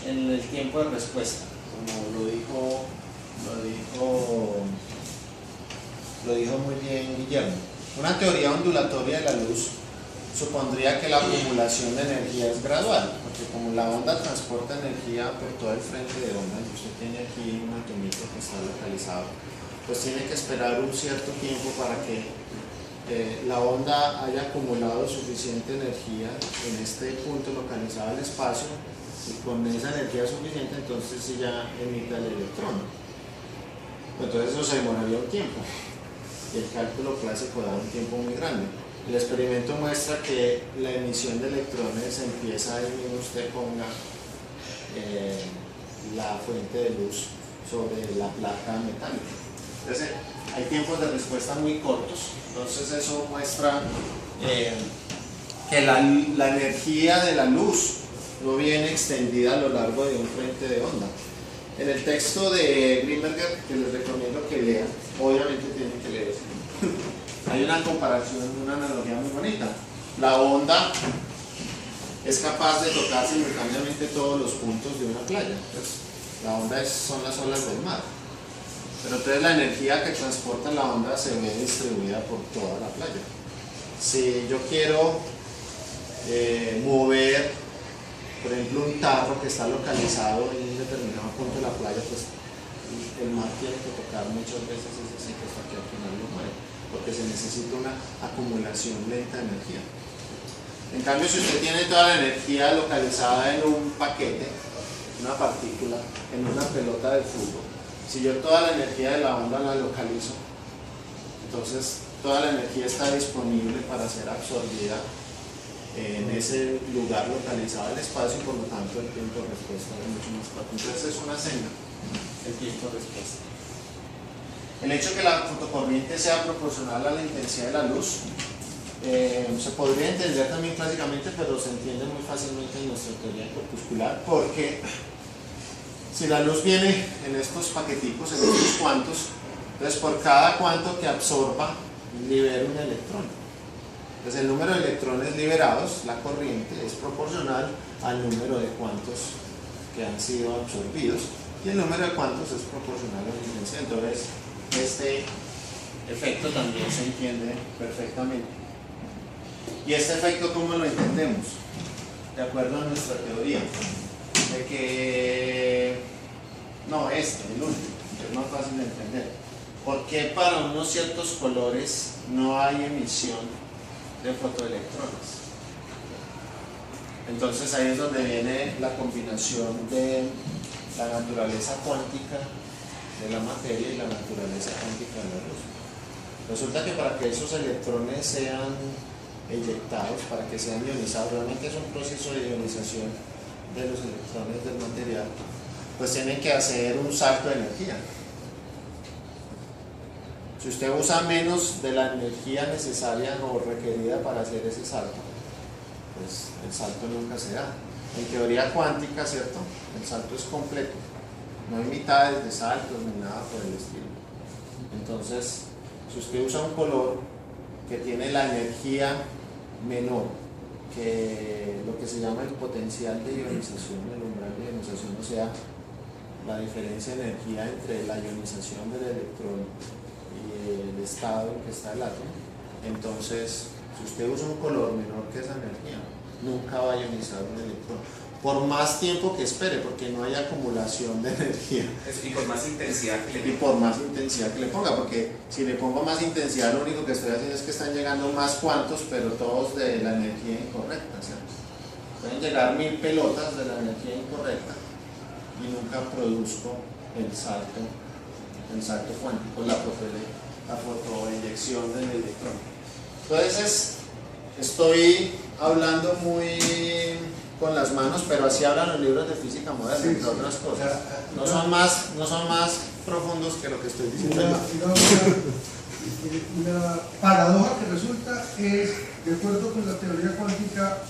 en el tiempo de respuesta, como lo dijo muy bien Guillermo. Una teoría ondulatoria de la luz supondría que la acumulación de energía es gradual, porque como la onda transporta energía por todo el frente de onda, y usted tiene aquí un atomito que está localizado, pues tiene que esperar un cierto tiempo para que la onda haya acumulado suficiente energía en este punto localizado del espacio, y con esa energía suficiente entonces sí ya emite el electrón. Entonces eso se demoraría un tiempo, y el cálculo clásico da un tiempo muy grande. El experimento muestra que la emisión de electrones empieza ahí mismo usted ponga la fuente de luz sobre la placa metálica. Entonces hay tiempos de respuesta muy cortos, entonces eso muestra que la energía de la luz no viene extendida a lo largo de un frente de onda. En el texto de Grimberger, que les recomiendo que lean, obviamente tienen que leer eso. Hay una comparación, una analogía muy bonita. La onda es capaz de tocar simultáneamente todos los puntos de una playa. Entonces, la onda son las olas del mar. Pero entonces la energía que transporta la onda se ve distribuida por toda la playa. Si yo quiero mover, por ejemplo, un tarro que está localizado en un determinado punto de la playa, pues el mar tiene que tocar muchas veces ese sitio hasta que al final lo mueve. porque se necesita una acumulación lenta de energía. En cambio, si usted tiene toda la energía localizada en un paquete, una partícula, en una pelota de fútbol, si yo toda la energía de la onda la localizo, entonces toda la energía está disponible para ser absorbida en ese lugar localizado del espacio y por lo tanto el tiempo de respuesta es mucho más corto. Entonces es una senda, el tiempo de respuesta. El hecho de que la fotocorriente sea proporcional a la intensidad de la luz se podría entender también clásicamente, pero se entiende muy fácilmente en nuestra teoría corpuscular, porque si la luz viene en estos paqueticos, en estos cuantos, entonces por cada cuanto que absorba libera un electrón. Entonces el número de electrones liberados, la corriente, es proporcional al número de cuantos que han sido absorbidos, y el número de cuantos es proporcional a la intensidad. Entonces este efecto también se entiende perfectamente. ¿Y este efecto cómo lo entendemos? De acuerdo a nuestra teoría, de que el último, es más fácil de entender. ¿Por qué para unos ciertos colores no hay emisión de fotoelectrones? Entonces ahí es donde viene la combinación de la naturaleza cuántica de la materia y la naturaleza cuántica de la luz. Resulta que para que esos electrones sean eyectados, para que sean ionizados, realmente es un proceso de ionización de los electrones del material, pues tienen que hacer un salto de energía. Si usted usa menos de la energía necesaria o requerida para hacer ese salto, pues el salto nunca se da. En teoría cuántica, ¿cierto? El salto es completo, no hay mitades de saltos ni nada por el estilo. Entonces, si usted usa un color que tiene la energía menor que lo que se llama el potencial de ionización, el umbral de ionización, o sea, la diferencia de energía entre la ionización del electrón y el estado en que está el átomo, entonces si usted usa un color menor que esa energía, nunca va a ionizar un electrón, por más tiempo que espere, porque no hay acumulación de energía. Y por más intensidad que le Y por más intensidad que le ponga, porque si le pongo más intensidad, lo único que estoy haciendo es que están llegando más cuantos, pero todos de la energía incorrecta, ¿cierto? Pueden llegar 1000 pelotas de la energía incorrecta y nunca produzco el salto cuántico, la fotoeyección del electrón. Entonces estoy hablando muy con las manos, pero así hablan los libros de física moderna, Sí, entre otras cosas. No son más profundos que lo que estoy diciendo. Una paradoja que resulta es, de acuerdo con la teoría cuántica,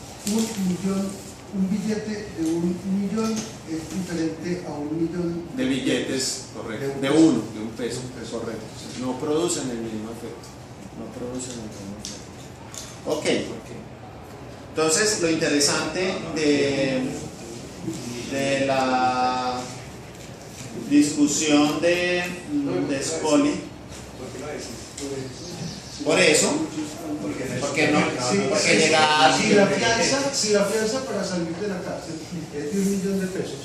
un billete de 1.000.000 es diferente a 1.000.000 de billetes, correcto, de un peso, correcto. No producen el mismo efecto. Ok. Entonces, lo interesante de la discusión de Scully, por eso, porque llegar. Si la fianza para salir de la cárcel es de 1.000.000 de pesos,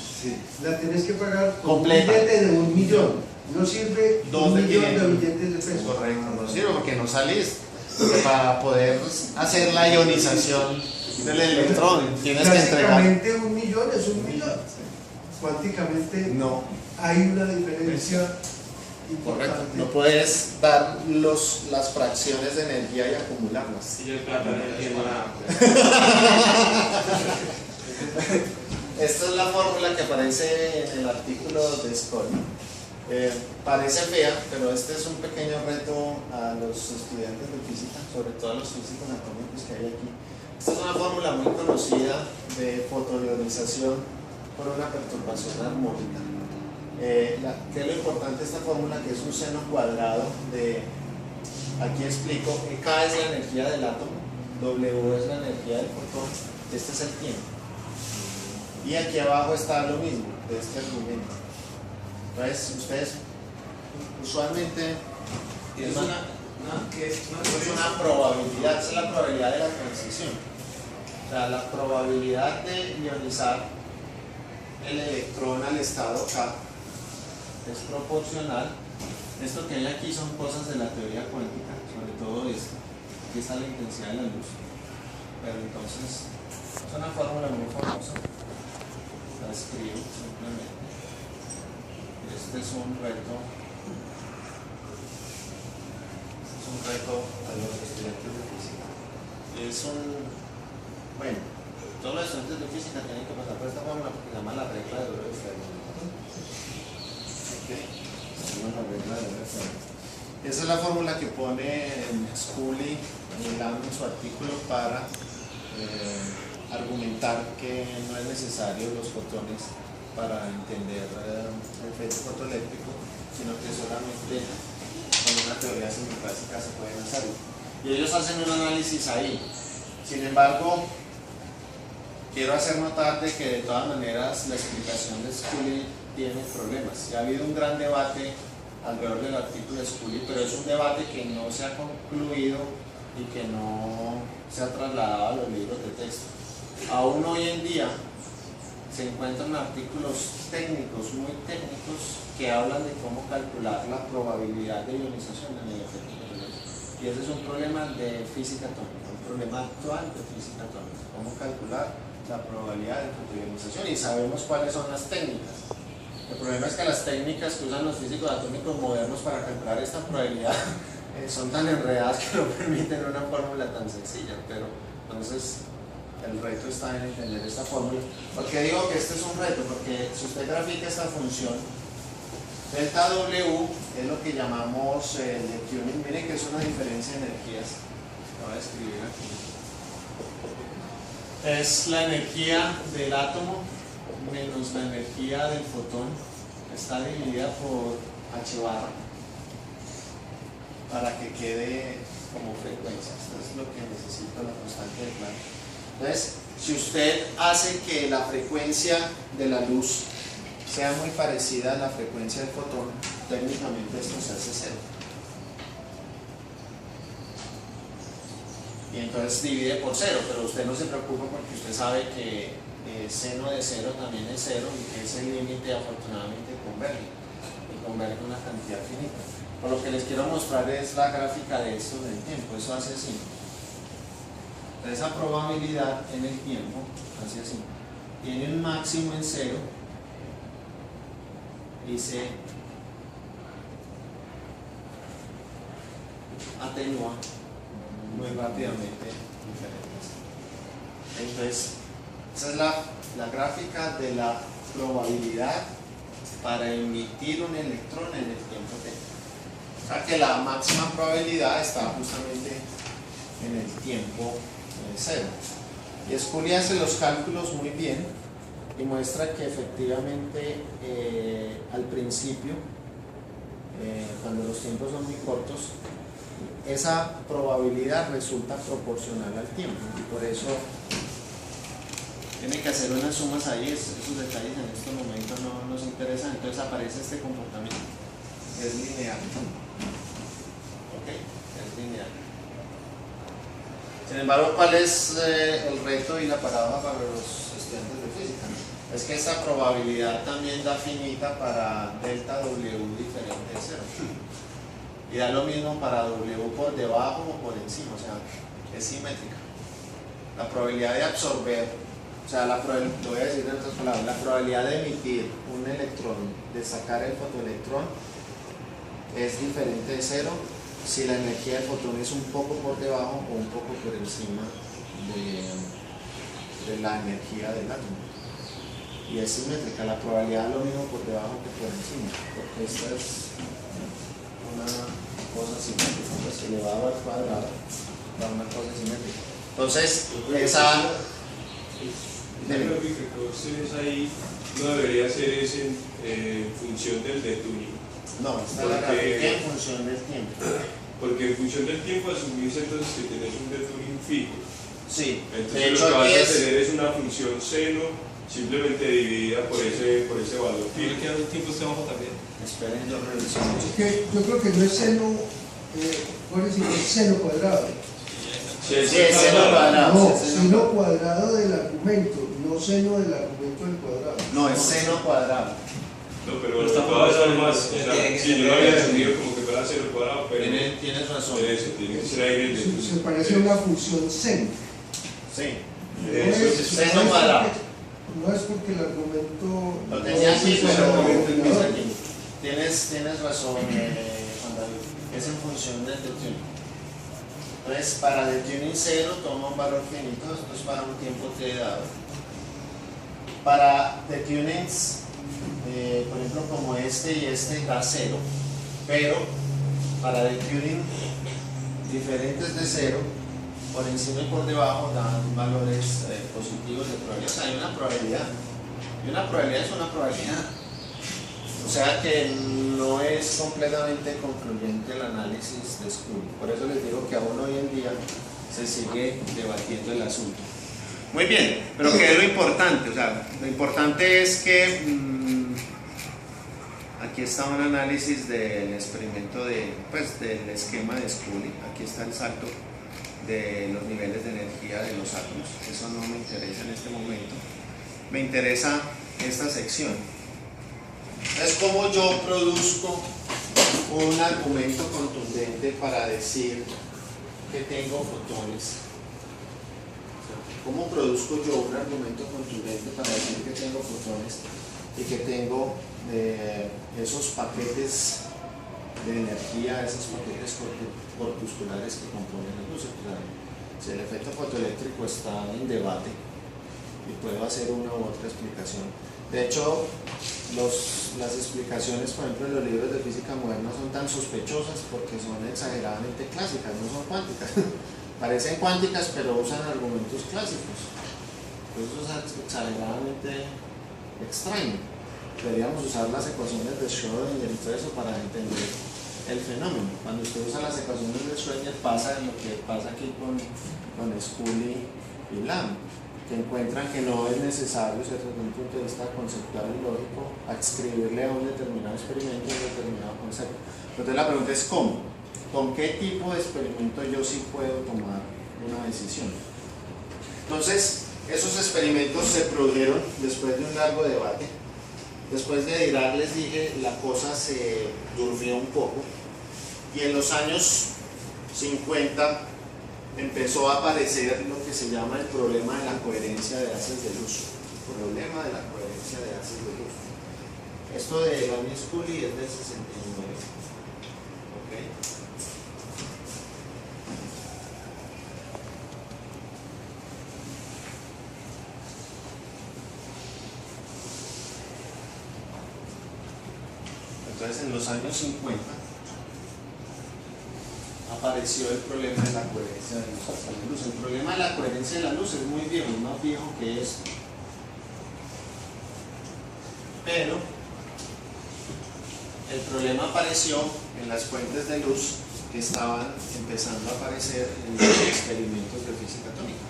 la tienes que pagar con completa. Un billete de 1.000.000. No sirve 2 de 1.000.000 de billetes de pesos. Correcto, no sirve porque no salís. Para poder hacer la ionización del electrón, tienes que entregar. Prácticamente 1.000.000 es 1.000.000. Cuánticamente No. hay una diferencia importante. Correcto, no puedes dar las fracciones de energía y acumularlas. Y yo el plata no entiendo nada. Esta es la fórmula que aparece en el artículo de Scully. Parece fea, pero este es un pequeño reto a los estudiantes de física, sobre todo a los físicos atómicos que hay aquí. Esta es una fórmula muy conocida de fotoionización por una perturbación armónica. ¿Qué es lo importante de esta fórmula? Que es un seno cuadrado de, aquí explico, K es la energía del átomo, W es la energía del fotón, este es el tiempo. Y aquí abajo está lo mismo, de este argumento. Entonces, ustedes usualmente es una probabilidad, es la probabilidad de la transición. O sea, la probabilidad de ionizar el electrón al estado K es proporcional. Esto que hay aquí son cosas de la teoría cuántica, sobre todo esta. Aquí está la intensidad de la luz. Pero entonces, es una fórmula muy famosa. La escribo simplemente. Este es un reto. A los estudiantes de física. Bueno, todos los estudiantes de física tienen que pasar por esta fórmula porque se llama la regla de oro de Fermi. Se llama la regla de oro de Fermi. Esa es la fórmula que pone Scully en su artículo para argumentar que no es necesario los fotones para entender el efecto fotoeléctrico, sino que solamente con una teoría semiclásica se pueden hacerlo. Y ellos hacen un análisis ahí. Sin embargo, quiero hacer notar de que de todas maneras la explicación de Scully tiene problemas. Ya ha habido un gran debate alrededor del artículo de Scully, pero es un debate que no se ha concluido y que no se ha trasladado a los libros de texto. Aún hoy en día se encuentran artículos técnicos, muy técnicos, que hablan de cómo calcular la probabilidad de ionización en el efecto fotoeléctrico. Y ese es un problema de física atómica, un problema actual de física atómica, cómo calcular la probabilidad de fotoionización, y sabemos cuáles son las técnicas. El problema es que las técnicas que usan los físicos atómicos modernos para calcular esta probabilidad son tan enredadas que no permiten una fórmula tan sencilla, pero entonces el reto está en entender esta fórmula. ¿Por qué digo que este es un reto? Porque si usted grafica esta función, delta W es lo que llamamos de tuning. Miren que es una diferencia de energías. Lo voy a escribir aquí. Es la energía del átomo menos la energía del fotón. Está dividida por h barra para que quede como frecuencia. Esto es lo que necesita la constante de Planck. Entonces, si usted hace que la frecuencia de la luz sea muy parecida a la frecuencia del fotón, técnicamente esto se hace cero. Y entonces divide por cero, pero usted no se preocupa porque usted sabe que seno de cero también es cero y que ese límite afortunadamente converge y converge una cantidad finita. Por lo que les quiero mostrar es la gráfica de esto del tiempo. Eso hace así. Esa probabilidad en el tiempo hace así. Tiene un máximo en cero y se atenúa muy rápidamente diferentes. Entonces, esa es la gráfica de la probabilidad para emitir un electrón en el tiempo t. O sea que la máxima probabilidad está justamente en el tiempo cero. Y Scully hace los cálculos muy bien y muestra que efectivamente al principio, cuando los tiempos son muy cortos, esa probabilidad resulta proporcional al tiempo, y por eso tiene que hacer unas sumas ahí. Esos detalles en estos momentos no nos interesan. Entonces aparece este comportamiento, es lineal. ¿Ok? Es lineal. Sin embargo, ¿cuál es el reto y la paradoja para los estudiantes de física? Es que esta probabilidad también da finita para delta W diferente de cero. Y da lo mismo para W por debajo o por encima, o sea, es simétrica. La probabilidad de absorber, o sea, lo voy a decir en otras palabras, la probabilidad de emitir un electrón, de sacar el fotoelectrón, es diferente de cero si la energía del fotón es un poco por debajo o un poco por encima de la energía del átomo. Y es simétrica, la probabilidad es lo mismo por debajo que por encima, porque esta es una cosa simétrica, pues elevado al cuadrado da una cosa simétrica. Entonces, esa lógica que ustedes ahí no debería ser es en función del detuning. No, está la gráfica en función del tiempo. Porque en función del tiempo asumís entonces que tenés un detuning fijo. Sí, entonces de hecho lo que vas aquí a tener es una función seno simplemente dividida por ese valor fijo. ¿Qué el tiempo está abajo también? Esperen, yo reviso. Yo creo que no es seno, por decir, es seno cuadrado. Sí, es seno cuadrado. No, seno cuadrado del argumento, no seno del argumento del cuadrado. No, es seno cuadrado. No, pero Pero está puede ser por más. O tiene sea, que sí, ser yo lo había aire. entendido como que fuera cero cuadrado, pero Tienes razón. eso, tiene que ser aire. Se parece a una función sen. Sí. Eso, Seno cuadrado. No es porque el argumento. Lo tenía no aquí, es pero argumentador. tienes razón, Juan David. Es en función del tuning. Entonces, para el tuning 0 toma un valor finito, esto es para un tiempo t dado. Para tunings, por ejemplo, como este y este da 0, pero para tuning diferentes de 0, por encima y por debajo dan valores positivos de probabilidad. O sea, hay una probabilidad. Y una probabilidad es una probabilidad. O sea que no es completamente concluyente el análisis de Scully. Por eso les digo que aún hoy en día se sigue debatiendo el asunto. Muy bien, pero ¿qué es lo importante? O sea, lo importante es que aquí está un análisis del experimento del esquema de Scully. Aquí está el salto de los niveles de energía de los átomos. Eso no me interesa en este momento. Me interesa esta sección. Es como yo produzco un argumento contundente para decir que tengo fotones. ¿Cómo produzco yo un argumento contundente para decir que tengo fotones y que tengo esos paquetes de energía, esos paquetes corpusculares que componen la luz? Si el efecto fotoeléctrico está en debate y puedo hacer una u otra explicación. De hecho, las explicaciones, por ejemplo, en los libros de física moderna son tan sospechosas porque son exageradamente clásicas, no son cuánticas. Parecen cuánticas, pero usan argumentos clásicos. Eso es exageradamente extraño. Deberíamos usar las ecuaciones de Schrödinger y todo eso para entender el fenómeno. Cuando usted usa las ecuaciones de Schrödinger pasa lo que pasa aquí con Scully y Lamb, que encuentran que no es necesario, desde un punto de vista conceptual y lógico, adscribirle a un determinado experimento un determinado concepto. Entonces la pregunta es ¿cómo? ¿Con qué tipo de experimento yo sí puedo tomar una decisión? Entonces, esos experimentos se produjeron después de un largo debate. Después de Dirac, les dije, la cosa se durmió un poco y en los años 50 empezó a aparecer lo que se llama el problema de la coherencia de haces de luz. El problema de la coherencia de haces de luz. Esto de Lamb y Scully es del 69. ¿Okay? Entonces, en los años 50 apareció el problema de la coherencia de la luz. El problema de la coherencia de la luz es muy viejo, es más viejo que esto. Pero el problema apareció en las fuentes de luz que estaban empezando a aparecer en los experimentos de física atómica.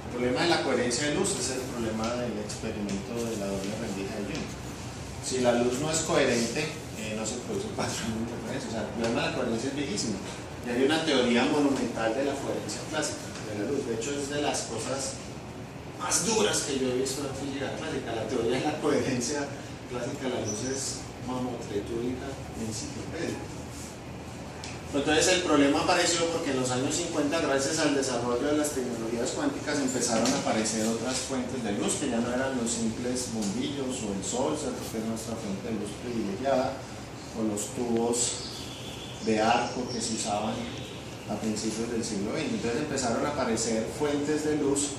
El problema de la coherencia de luz es el problema del experimento de la doble rendija de Young. Si la luz no es coherente, no se produce un patrón de referencia. O sea, el problema de la coherencia es viejísimo. Y hay una teoría monumental de la coherencia clásica de la luz. De hecho, es de las cosas más duras que yo he visto en física clásica. La teoría de la coherencia clásica de la luz es mamotretórica enciclopédica. Entonces el problema apareció porque en los años 50, gracias al desarrollo de las tecnologías cuánticas, empezaron a aparecer otras fuentes de luz que ya no eran los simples bombillos o el sol, ¿cierto? Que es nuestra fuente de luz privilegiada, o los tubos de arco que se usaban a principios del siglo XX. Entonces empezaron a aparecer fuentes de luz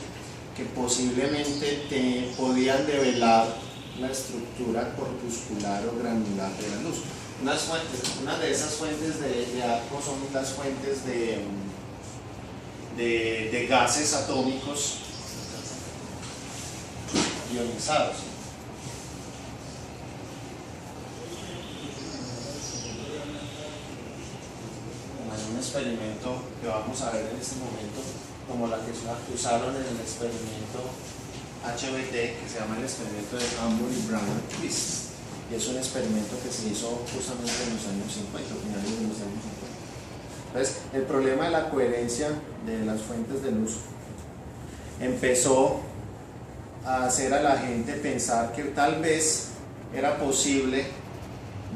que posiblemente podían develar la estructura corpuscular o granular de la luz. Una de esas fuentes de arco son las fuentes de gases atómicos ionizados. En un experimento que vamos a ver en este momento, como la que usaron en el experimento HBT, que se llama el experimento de Hamburg y Brown Twist. Y es un experimento que se hizo justamente en los años 50, finales de los años 50. Entonces, el problema de la coherencia de las fuentes de luz empezó a hacer a la gente pensar que tal vez era posible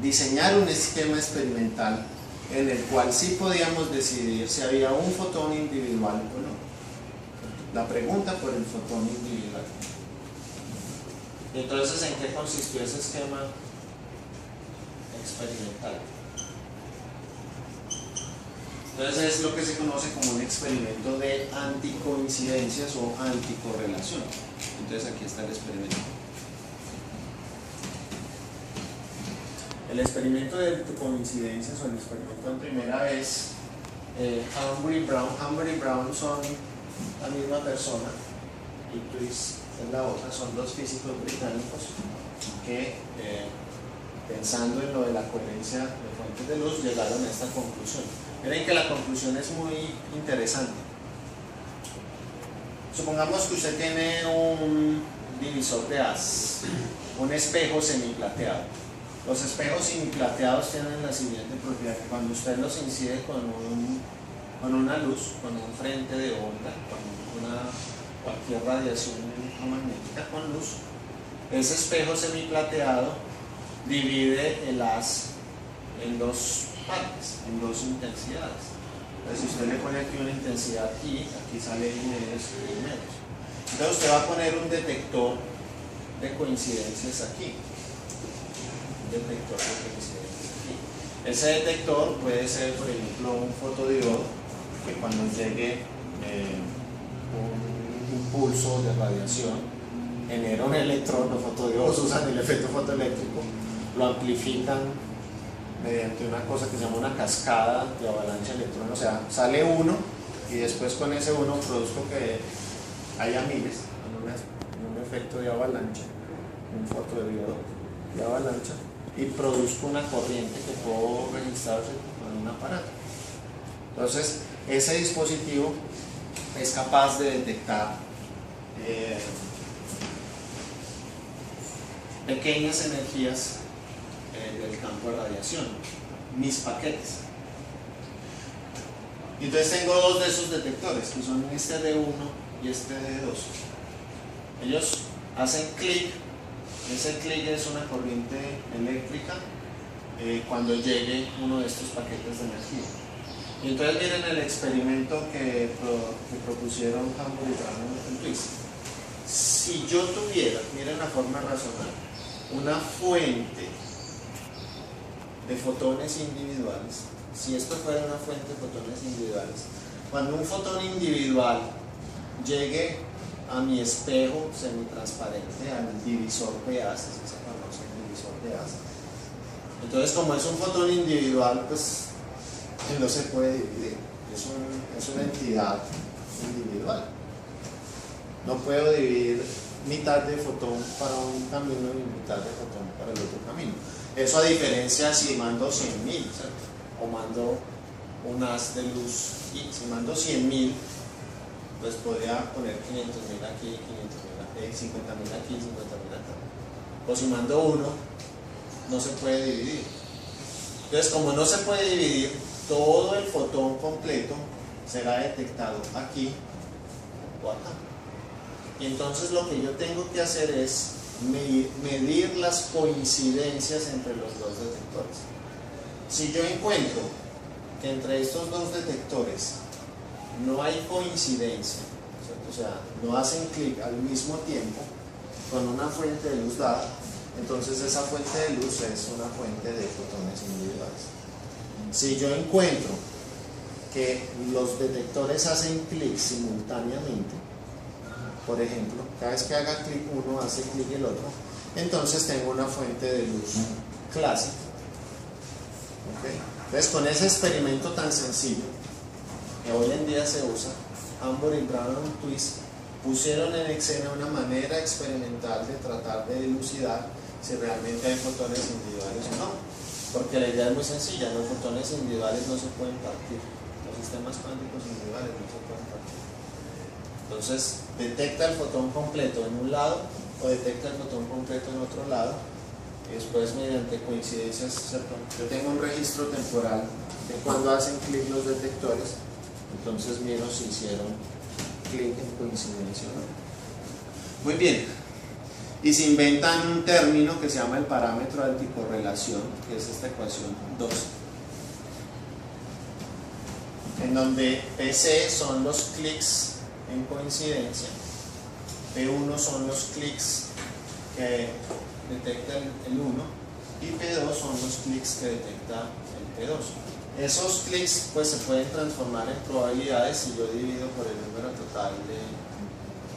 diseñar un esquema experimental en el cual sí podíamos decidir si había un fotón individual o no. La pregunta por el fotón individual. Entonces, ¿en qué consistió ese esquema experimental? Entonces es lo que se conoce como un experimento de anticoincidencias o anticorrelación. Entonces aquí está el experimento. El experimento de anticoincidencias o el experimento en primera vez, Humber y Brown son la misma persona y Twist es la otra, son dos físicos británicos que pensando en lo de la coherencia de fuentes de luz llegaron a esta conclusión. Miren que la conclusión es muy interesante. Supongamos que usted tiene un divisor de haz, un espejo semiplateado. Los espejos semiplateados tienen la siguiente propiedad, que cuando usted los incide con una luz, con un frente de onda, con cualquier radiación electromagnética con luz, ese espejo semiplateado divide el haz en dos partes, en dos intensidades. Entonces, si usted le pone aquí una intensidad aquí sale y medios. Entonces usted va a poner un detector de coincidencias aquí. Ese detector puede ser, por ejemplo, un fotodiodo que cuando llegue un impulso de radiación genera un electrón. Los fotodiodos usan el efecto fotoeléctrico, lo amplifican mediante una cosa que se llama una cascada de avalancha de electrones. O sea, sale uno y después con ese uno produzco que haya miles en un efecto de avalancha, un fotodiodo de avalancha, y produzco una corriente que puedo registrarse con un aparato. Entonces, ese dispositivo es capaz de detectar pequeñas energías del campo de radiación, mis paquetes. Y entonces tengo dos de esos detectores, que son este D1 y este D2. Ellos hacen clic. Ese clic es una corriente eléctrica cuando llegue uno de estos paquetes de energía. Y entonces miren el experimento que propusieron Humber y Brown en Twist. Si yo tuviera, miren la forma racional, una fuente de fotones individuales, si esto fuera una fuente de fotones individuales, cuando un fotón individual llegue a mi espejo semitransparente, al divisor de haz, así se conoce el divisor de haz. Entonces, como es un fotón individual, pues no se puede dividir, es una entidad individual. No puedo dividir mitad de fotón para un camino y mitad de fotón para el otro camino. Eso a diferencia si mando 100.000, ¿cierto? O mando un haz de luz, y si mando 100.000, pues podría poner 500.000 aquí, 500.000 aquí, 50.000 aquí, 50.000 acá. O si mando uno, no se puede dividir. Entonces, como no se puede dividir, todo el fotón completo será detectado aquí o acá. Y entonces lo que yo tengo que hacer es medir las coincidencias entre los dos detectores. Si yo encuentro que entre estos dos detectores no hay coincidencia, ¿cierto? O sea, no hacen clic al mismo tiempo con una fuente de luz dada, entonces esa fuente de luz es una fuente de fotones individuales. Si yo encuentro que los detectores hacen clic simultáneamente, por ejemplo, cada vez que haga clic uno hace clic el otro, entonces tengo una fuente de luz clásica. ¿Okay? Entonces, con ese experimento tan sencillo que hoy en día se usa, Humber y Brown en Twist pusieron en escena una manera experimental de tratar de dilucidar si realmente hay fotones individuales o no, porque la idea es muy sencilla, los fotones individuales no se pueden partir, los sistemas cuánticos individuales no se pueden partir. Entonces detecta el fotón completo en un lado o detecta el fotón completo en otro lado, y después mediante coincidencias, ¿cierto? Yo tengo un registro temporal de cuando hacen clic los detectores, entonces miro si hicieron clic en coincidencia o no. Muy bien, y se inventan un término que se llama el parámetro de anticorrelación, que es esta ecuación 2, en donde PC son los clics en coincidencia, P1 son los clics que detecta el 1 y P2 son los clics que detecta el P2. Esos clics pues se pueden transformar en probabilidades si yo divido por el número total de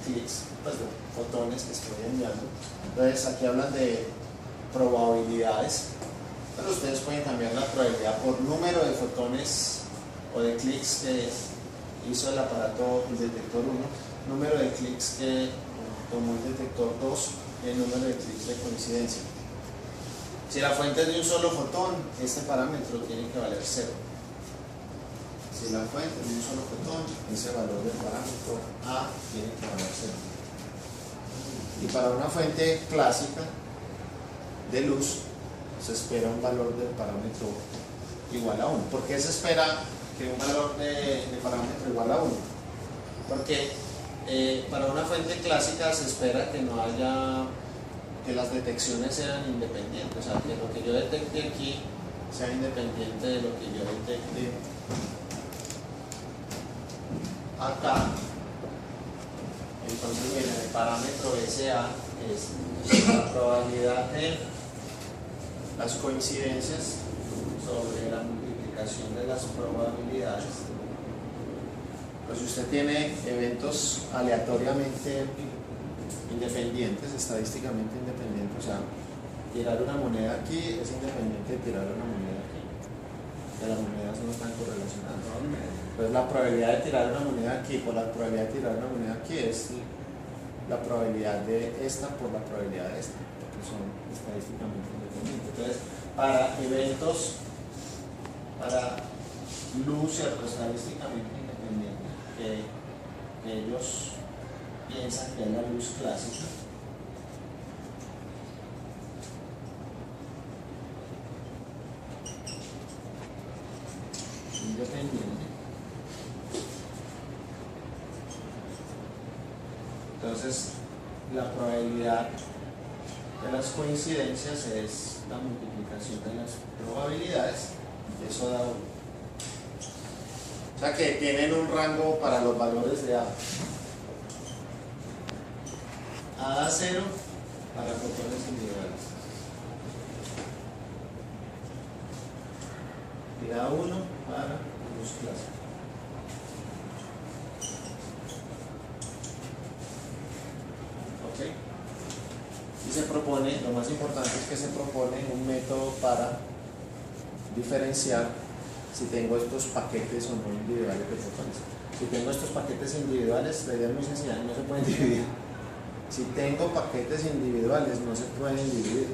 clics, pues de fotones que estoy enviando. Entonces aquí hablan de probabilidades, pero ustedes pueden cambiar la probabilidad por número de fotones o de clics que hizo el aparato, el detector 1, número de clics que tomó el detector 2 y el número de clics de coincidencia. Si la fuente es de un solo fotón, este parámetro tiene que valer 0. Si la fuente es de un solo fotón, ese valor del parámetro A tiene que valer 0. Y para una fuente clásica de luz, se espera un valor del parámetro igual a 1. ¿Por qué se espera que un valor de parámetro igual a 1? Porque para una fuente clásica se espera que no haya, que las detecciones sean independientes, o sea, que lo que yo detecte aquí sea independiente de lo que yo detecte acá. Entonces, miren, el parámetro SA es la probabilidad de las coincidencias sobre la multiplicación de las probabilidades. Pues si usted tiene eventos aleatoriamente independientes, estadísticamente independientes, o sea, tirar una moneda aquí es independiente de tirar una moneda aquí, que las monedas no están correlacionadas. Entonces la probabilidad de tirar una moneda aquí por la probabilidad de tirar una moneda aquí es la probabilidad de esta por la probabilidad de esta, porque son estadísticamente independientes. Entonces, para eventos, para luz, ¿cierto?, estadísticamente independiente, que ellos piensan que es la luz clásica, independiente. Entonces, la probabilidad de las coincidencias es la multiplicación de las probabilidades, y eso da 1. O sea que tienen un rango para los valores de A. A da 0 para fotones individuales. Y da 1 para luz clásica. ¿Ok? Y se propone, lo más importante es que se propone un método para diferenciar si tengo estos paquetes o no individuales de fotones. Si tengo estos paquetes individuales, la idea es muy sencilla, no se pueden dividir. Si tengo paquetes individuales, no se pueden dividir.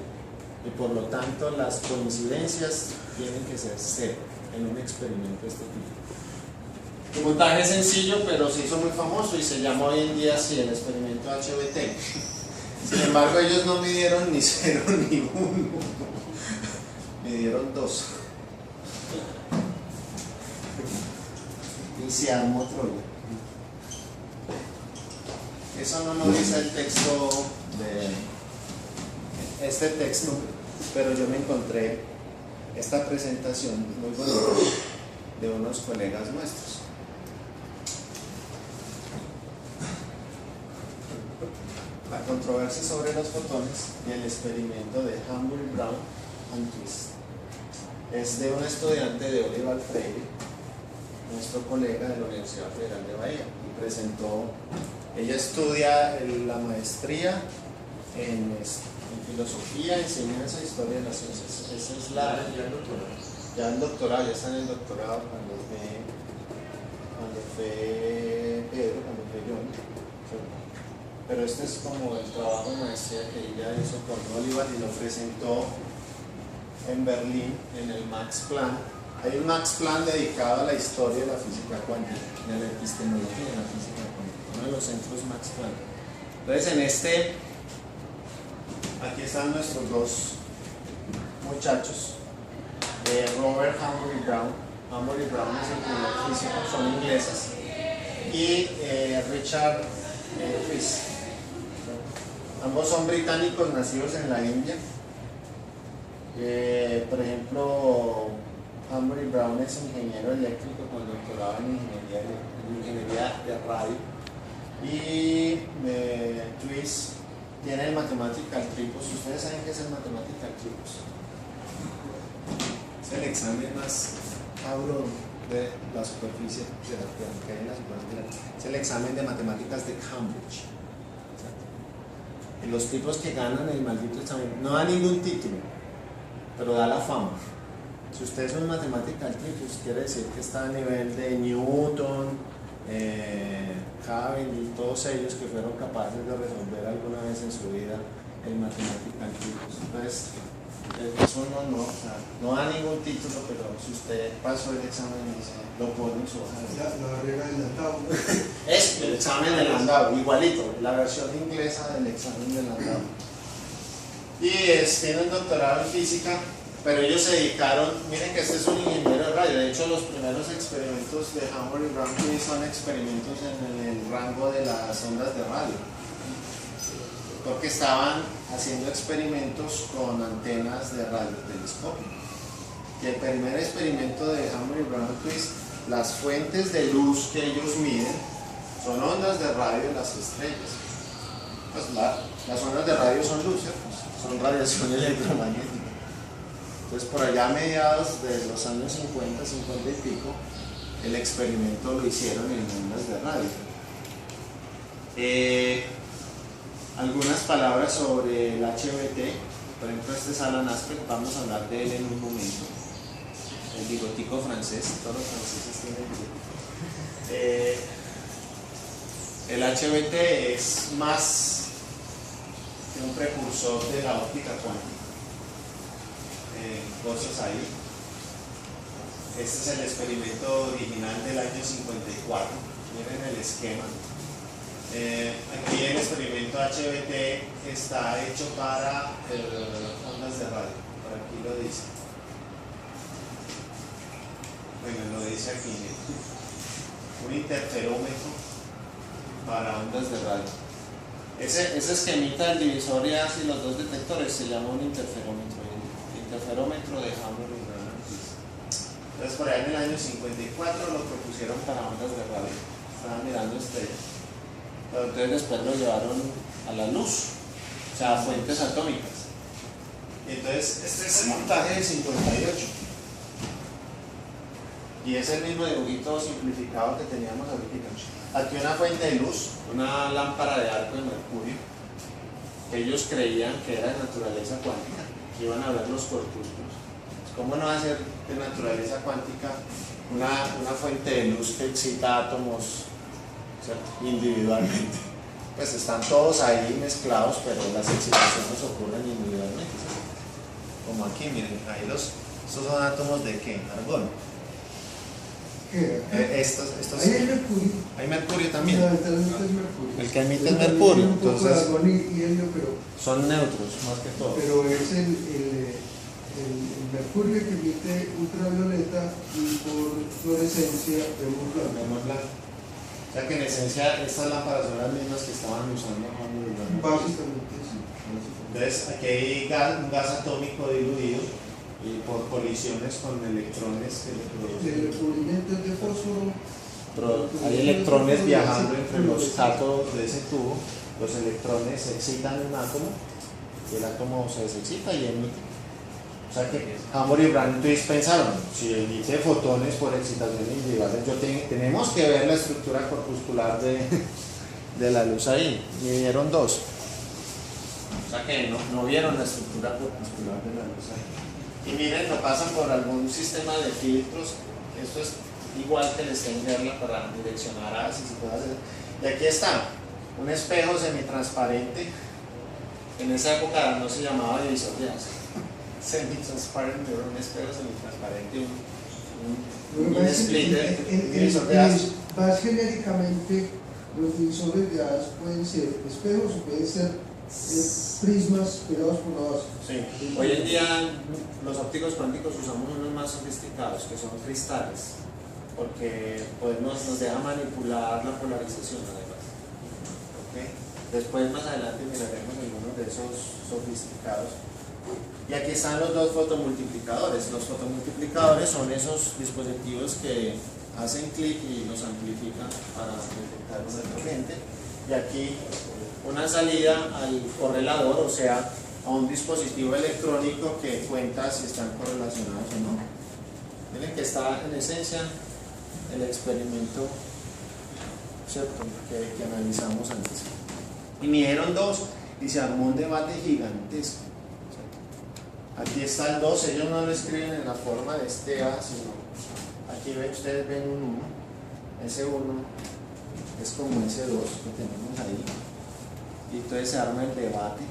Y por lo tanto, las coincidencias tienen que ser 0 en un experimento de este tipo. El montaje es sencillo, pero se hizo muy famoso y se llama hoy en día así, el experimento HBT. Sin embargo, ellos no midieron ni 0 ni 1, midieron 2. Y se armó Troya. Eso no lo dice el texto de este texto, pero yo me encontré esta presentación muy bonita de unos colegas nuestros. La controversia sobre los fotones y el experimento de Hamburg, Brown and Twist. Es de un estudiante de Oliver Freire, nuestro colega de la Universidad Federal de Bahía, y presentó, ella estudia la maestría en filosofía, enseñanza e historia de las ciencias. Esa es ya el doctorado, ya está en el doctorado cuando fue Pedro, cuando fue John. Pero este es como el trabajo de maestría que ella hizo con Oliver y lo presentó en Berlín, en el Max Planck. Hay un Max Planck dedicado a la historia de la física cuántica, de la epistemología de la física cuántica, uno de los centros Max Planck. Entonces aquí están nuestros dos muchachos, Robert Hamburg y Brown. Hamburg y Brown es el primer físico, son ingleses, y Richard Rees. Ambos son británicos nacidos en la India. Por ejemplo, Humphrey Brown es ingeniero eléctrico con doctorado en ingeniería de radio. Y Twist tiene el Mathematical Tripos. ¿Ustedes saben qué es el Mathematical Tripos? Es el examen más cabrón de la superficie de la Tierra, que hay en la superficie de la Tierra. Es el examen de matemáticas de Cambridge. Y los tipos que ganan el maldito examen no da ningún título, pero da la fama. Si usted es un Mathematical Tripos, quiere decir que está a nivel de Newton, Cavendish y todos ellos que fueron capaces de resolver alguna vez en su vida el Mathematical Tripos. Entonces, eso no, o sea, no da ningún título, pero si usted pasó el examen y lo pone en su hoja de vida. La barrera del Landau. Es el examen del Landau, igualito, la versión inglesa del examen del Landau. Y tiene un doctorado en física, pero ellos se dedicaron, miren que este es un ingeniero de radio, de hecho los primeros experimentos de Humphrey Brown son experimentos en el rango de las ondas de radio, porque estaban haciendo experimentos con antenas de radiotelescopio. Y el primer experimento de Humphrey Brown Twist, las fuentes de luz que ellos miden son ondas de radio de las estrellas. Pues las ondas de radio son luz, ¿cierto? Son radiación electromagnética. Entonces por allá a mediados de los años 50, 50 y pico, el experimento lo hicieron en ondas de radio. Algunas palabras sobre el HBT, por ejemplo este es Alan Aspect, vamos a hablar de él en un momento. El bigotico francés, todos los franceses tienen bigotico. El HBT es más que un precursor de la óptica cuántica. Cosas ahí. Este es el experimento original del año 54. Miren el esquema. Aquí el experimento HBT está hecho para ondas de radio. Por aquí lo dice. Bueno, lo dice aquí. Un interferómetro para ondas de radio. Ese esquemita del divisor y así los dos detectores se llama un interferómetro. Interferómetro de Humphrey Brown. Entonces por ahí en el año 54 lo propusieron para ondas de radio. Estaban mirando estrellas. Pero entonces después lo llevaron a la luz, o sea, a fuentes atómicas. Y entonces este es el montaje del 58. Y es el mismo dibujito simplificado que teníamos ahorita. Aquí una fuente de luz, una lámpara de arco de mercurio, que ellos creían que era de naturaleza cuántica, que iban a ver los corpúsculos. ¿Cómo no va a ser de naturaleza cuántica una fuente de luz que excita átomos, ¿cierto?, individualmente? Pues están todos ahí mezclados, pero las excitaciones ocurren individualmente, ¿cierto? Como aquí, miren, ahí estos son átomos de ¿qué? Argón. ¿Qué? Ahí hay mercurio. Hay mercurio también. Fundamentalmente es mercurio. El que emite es mercurio, Un poco de entonces argón y helio, pero son neutros más que todo. pero es el mercurio que emite ultravioleta y por fluorescencia vemos blanco. Vemos blanco. O sea que en esencia estas lámparas son las mismas que estaban usando Básicamente sí. Entonces aquí hay un gas atómico diluido y por colisiones con electrones que le producen. El recubrimiento es de fósforo. Hay electrones viajando entre los cátodos de ese tubo. Los electrones excitan un átomo y el átomo se desexcita y emite. O sea que Humphrey y Brown Twist pensaron, si emite fotones por excitación individual, tenemos que ver la estructura corpuscular de la luz ahí. Y vieron dos. O sea que no vieron la estructura corpuscular de la luz ahí. Y miren, lo pasan por algún sistema de filtros. Esto es igual que el Steingerla para direccionar así se puede hacer. Y aquí está, un espejo semitransparente. En esa época no se llamaba divisor de haz. Semi-transparent mirror, un espejo semitransparente, un splitter, un divisor de haz. Más genéricamente, los divisores de haz pueden ser espejos o pueden ser prismas pegados por la base. Sí. Hoy en día los ópticos cuánticos usamos unos más sofisticados que son cristales, porque pues nos deja manipular la polarización además. ¿Okay? Después más adelante miraremos el de esos sofisticados. Y aquí están los dos fotomultiplicadores. Los fotomultiplicadores son esos dispositivos que hacen clic y los amplifican para detectar una corriente. Y aquí una salida al correlador, o sea, a un dispositivo electrónico que cuenta si están correlacionados o no. Miren que está en esencia el experimento, ¿cierto?, que analizamos antes. Y midieron dos y se armó un debate gigantesco. Aquí está el 2, ellos no lo escriben en la forma de este A, sino aquí ustedes ven un 1, ese 1 es como ese 2 que tenemos ahí, y entonces se arma el debate,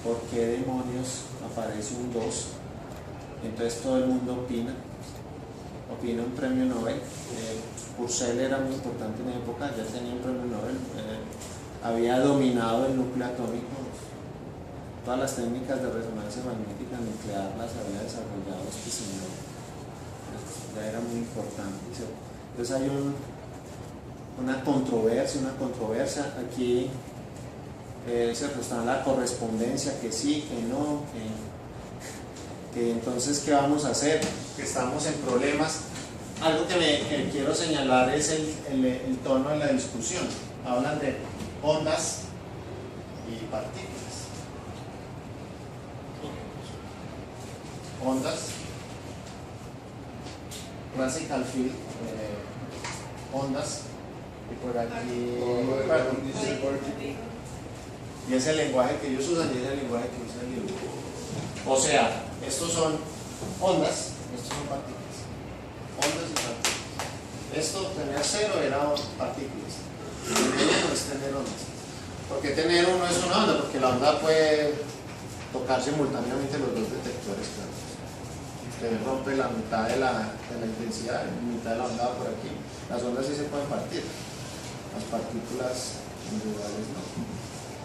¿por qué demonios aparece un 2? Entonces todo el mundo opina un premio Nobel. Purcell era muy importante en la época, ya tenía un premio Nobel, había dominado el núcleo atómico. Todas las técnicas de resonancia magnética nuclear las había desarrollado este señor. Ya era muy importante. Entonces hay una controversia. Aquí está la correspondencia, que sí, que no, que entonces ¿qué vamos a hacer? Que estamos en problemas. Algo que quiero señalar es el tono de la discusión. Hablan de ondas y partículas. Ondas, classical field, ondas, y por aquí y es el lenguaje que ellos usan y es el lenguaje que usa el libro. O sea, estos son ondas, estos son partículas, ondas y partículas. Esto, tener cero, era partículas, tener uno es tener ondas, porque tener uno es una onda, porque la onda puede tocar simultáneamente los dos detectores, claro. Usted rompe la mitad de la intensidad, la mitad de la onda por aquí. Las ondas sí se pueden partir, las partículas individuales no.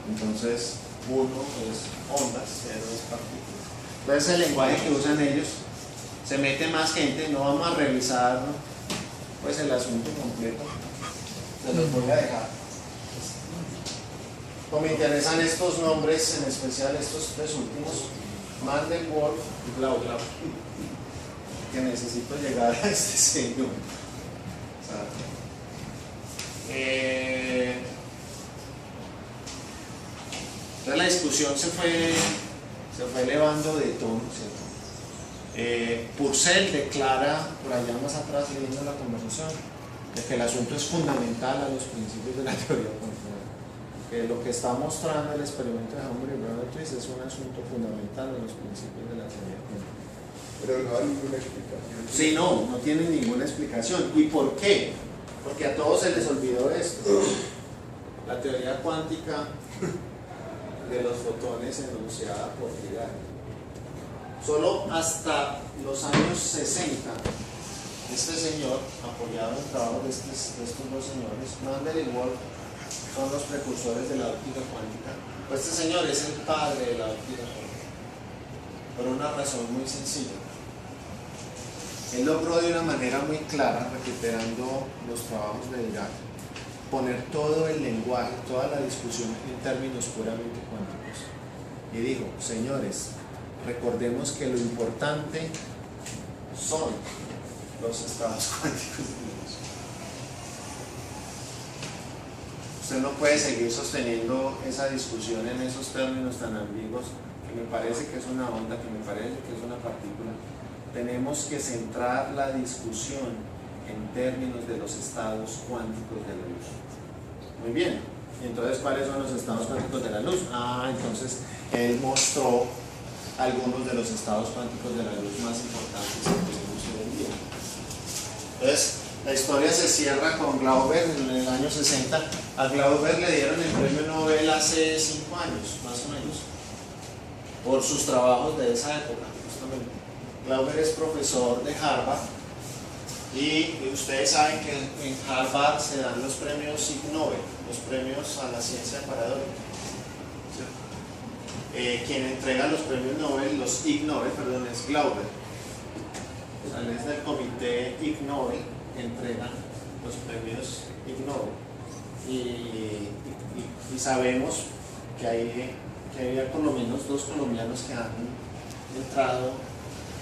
Entonces, uno es ondas, cero es partículas. Entonces, el lenguaje que usan ellos, se mete más gente, no vamos a revisar pues el asunto completo, se los voy a dejar. Como me interesan estos nombres, en especial estos tres últimos, Mandelbrot y Glauber, que necesito llegar a este señor. Entonces la discusión se fue elevando de tono, ¿cierto? Purcell declara, por allá más atrás leyendo la conversación, de que el asunto es fundamental a los principios de la teoría cuántica, que lo que está mostrando el experimento de Hammer y Brown-Twist es un asunto fundamental a los principios de la teoría cuántica. Pero no hay ninguna explicación. Sí, no tiene ninguna explicación. ¿Y por qué? Porque a todos se les olvidó esto. La teoría cuántica de los fotones enunciada por Dirac. Solo hasta los años 60, este señor, apoyado en el trabajo de estos dos señores, Mandel y Wolf, son los precursores de la óptica cuántica. Pues este señor es el padre de la óptica cuántica, por una razón muy sencilla. Él logró de una manera muy clara, recuperando los trabajos de Dirac, poner todo el lenguaje, toda la discusión en términos puramente cuánticos. Y dijo, señores, recordemos que lo importante son los estados cuánticos de Dios. Usted no puede seguir sosteniendo esa discusión en esos términos tan ambiguos, que me parece que es una onda, que me parece que es una partícula. Tenemos que centrar la discusión en términos de los estados cuánticos de la luz. Muy bien, entonces ¿cuáles son los estados cuánticos de la luz? Entonces él mostró algunos de los estados cuánticos de la luz más importantes que tenemos hoy en día. Entonces la historia se cierra con Glauber en el año 60. A Glauber le dieron el premio Nobel hace 5 años, más o menos, por sus trabajos de esa época, justamente. Glauber es profesor de Harvard y ustedes saben que en Harvard se dan los premios Ig Nobel, los premios a la ciencia paradójica. Quien entrega los premios Nobel, los Ig Nobel, perdón, es Glauber. O sea, es del comité Ig Nobel que entrega los premios Ig Nobel. Y sabemos que que había por lo menos 2 colombianos que han entrado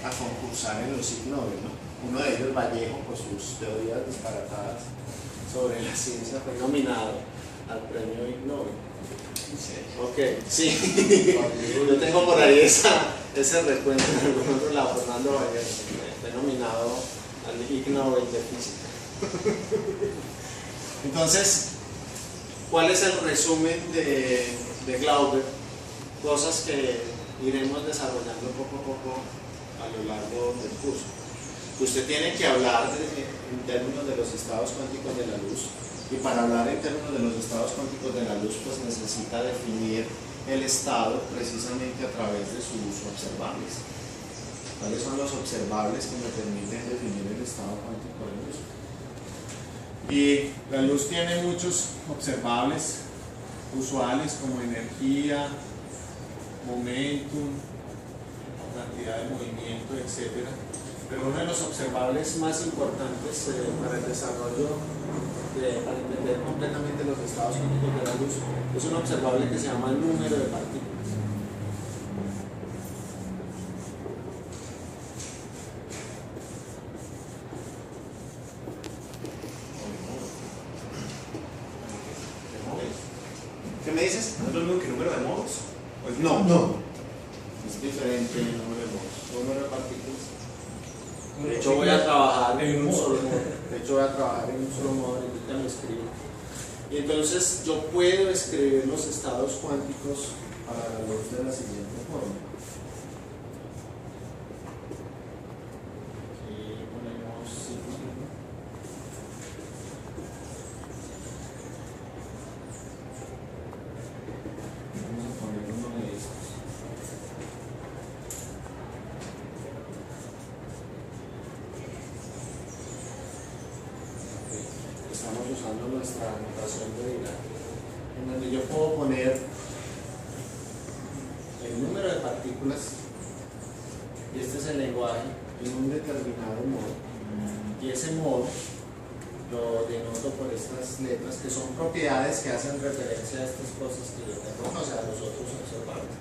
a concursar en los Ig Nobel, ¿no? Uno de ellos, Vallejo, por sus teorías disparatadas sobre la ciencia, fue nominado al premio Ig Nobel. Ok, sí. Yo tengo por ahí ese recuento en algún otro lado. Fernando Vallejo fue nominado al Ig Nobel de Física. Entonces, ¿cuál es el resumen de Glauber? Cosas que iremos desarrollando poco a poco a lo largo del curso. Usted tiene que hablar en términos de los estados cuánticos de la luz, y para hablar en términos de los estados cuánticos de la luz, pues necesita definir el estado precisamente a través de sus observables. ¿Cuáles son los observables que me permiten definir el estado cuántico de luz? Y la luz tiene muchos observables usuales como energía, momentum, cantidad de movimiento, etc. Pero uno de los observables más importantes para el desarrollo, para entender completamente los estados cuánticos de la luz, es un observable que se llama el número de partículas. ¿Qué me dices? ¿No es lo mismo que número de modos? Pues No, No. es diferente el número de modos. Número de partículas. De hecho voy a trabajar en un solo modo. De hecho voy a trabajar en un solo modo, ahorita lo escribo. Y entonces yo puedo escribir los estados cuánticos para la luz de la siguiente forma. Aquí ponemos sigma. Vamos a poner uno de estos. Estamos usando nuestra notación de Dirac, en donde yo puedo poner el número de partículas, y este es el lenguaje, en un determinado modo, y ese modo lo denoto por estas letras que son propiedades que hacen referencia a estas cosas que yo tengo, o sea, a los otros observables.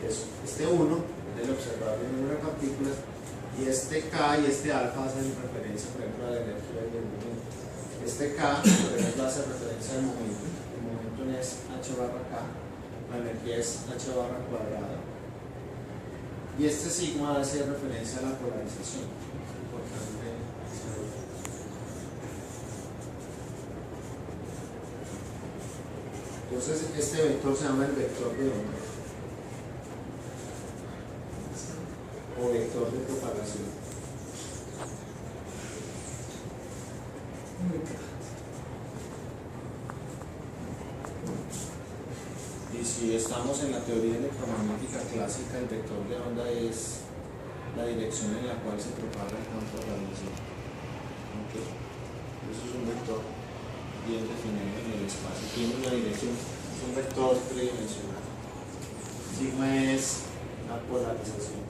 Este 1 es el observable número de partículas, y este K y este alfa hacen referencia, por ejemplo, a la energía y el movimiento. Este K, por ejemplo, hace referencia al momento. El momento es h barra K, la energía es h barra cuadrada. Y este sigma hace referencia a la polarización. Es importante saberlo. Entonces, este vector se llama el vector de onda, o vector de propagación. Y si estamos en la teoría electromagnética clásica, el vector de onda es la dirección en la cual se propaga el campo de radiación. Okay. Eso es un vector bien definido en el espacio. Tiene una dirección, es un vector tridimensional. Sigma es la polarización.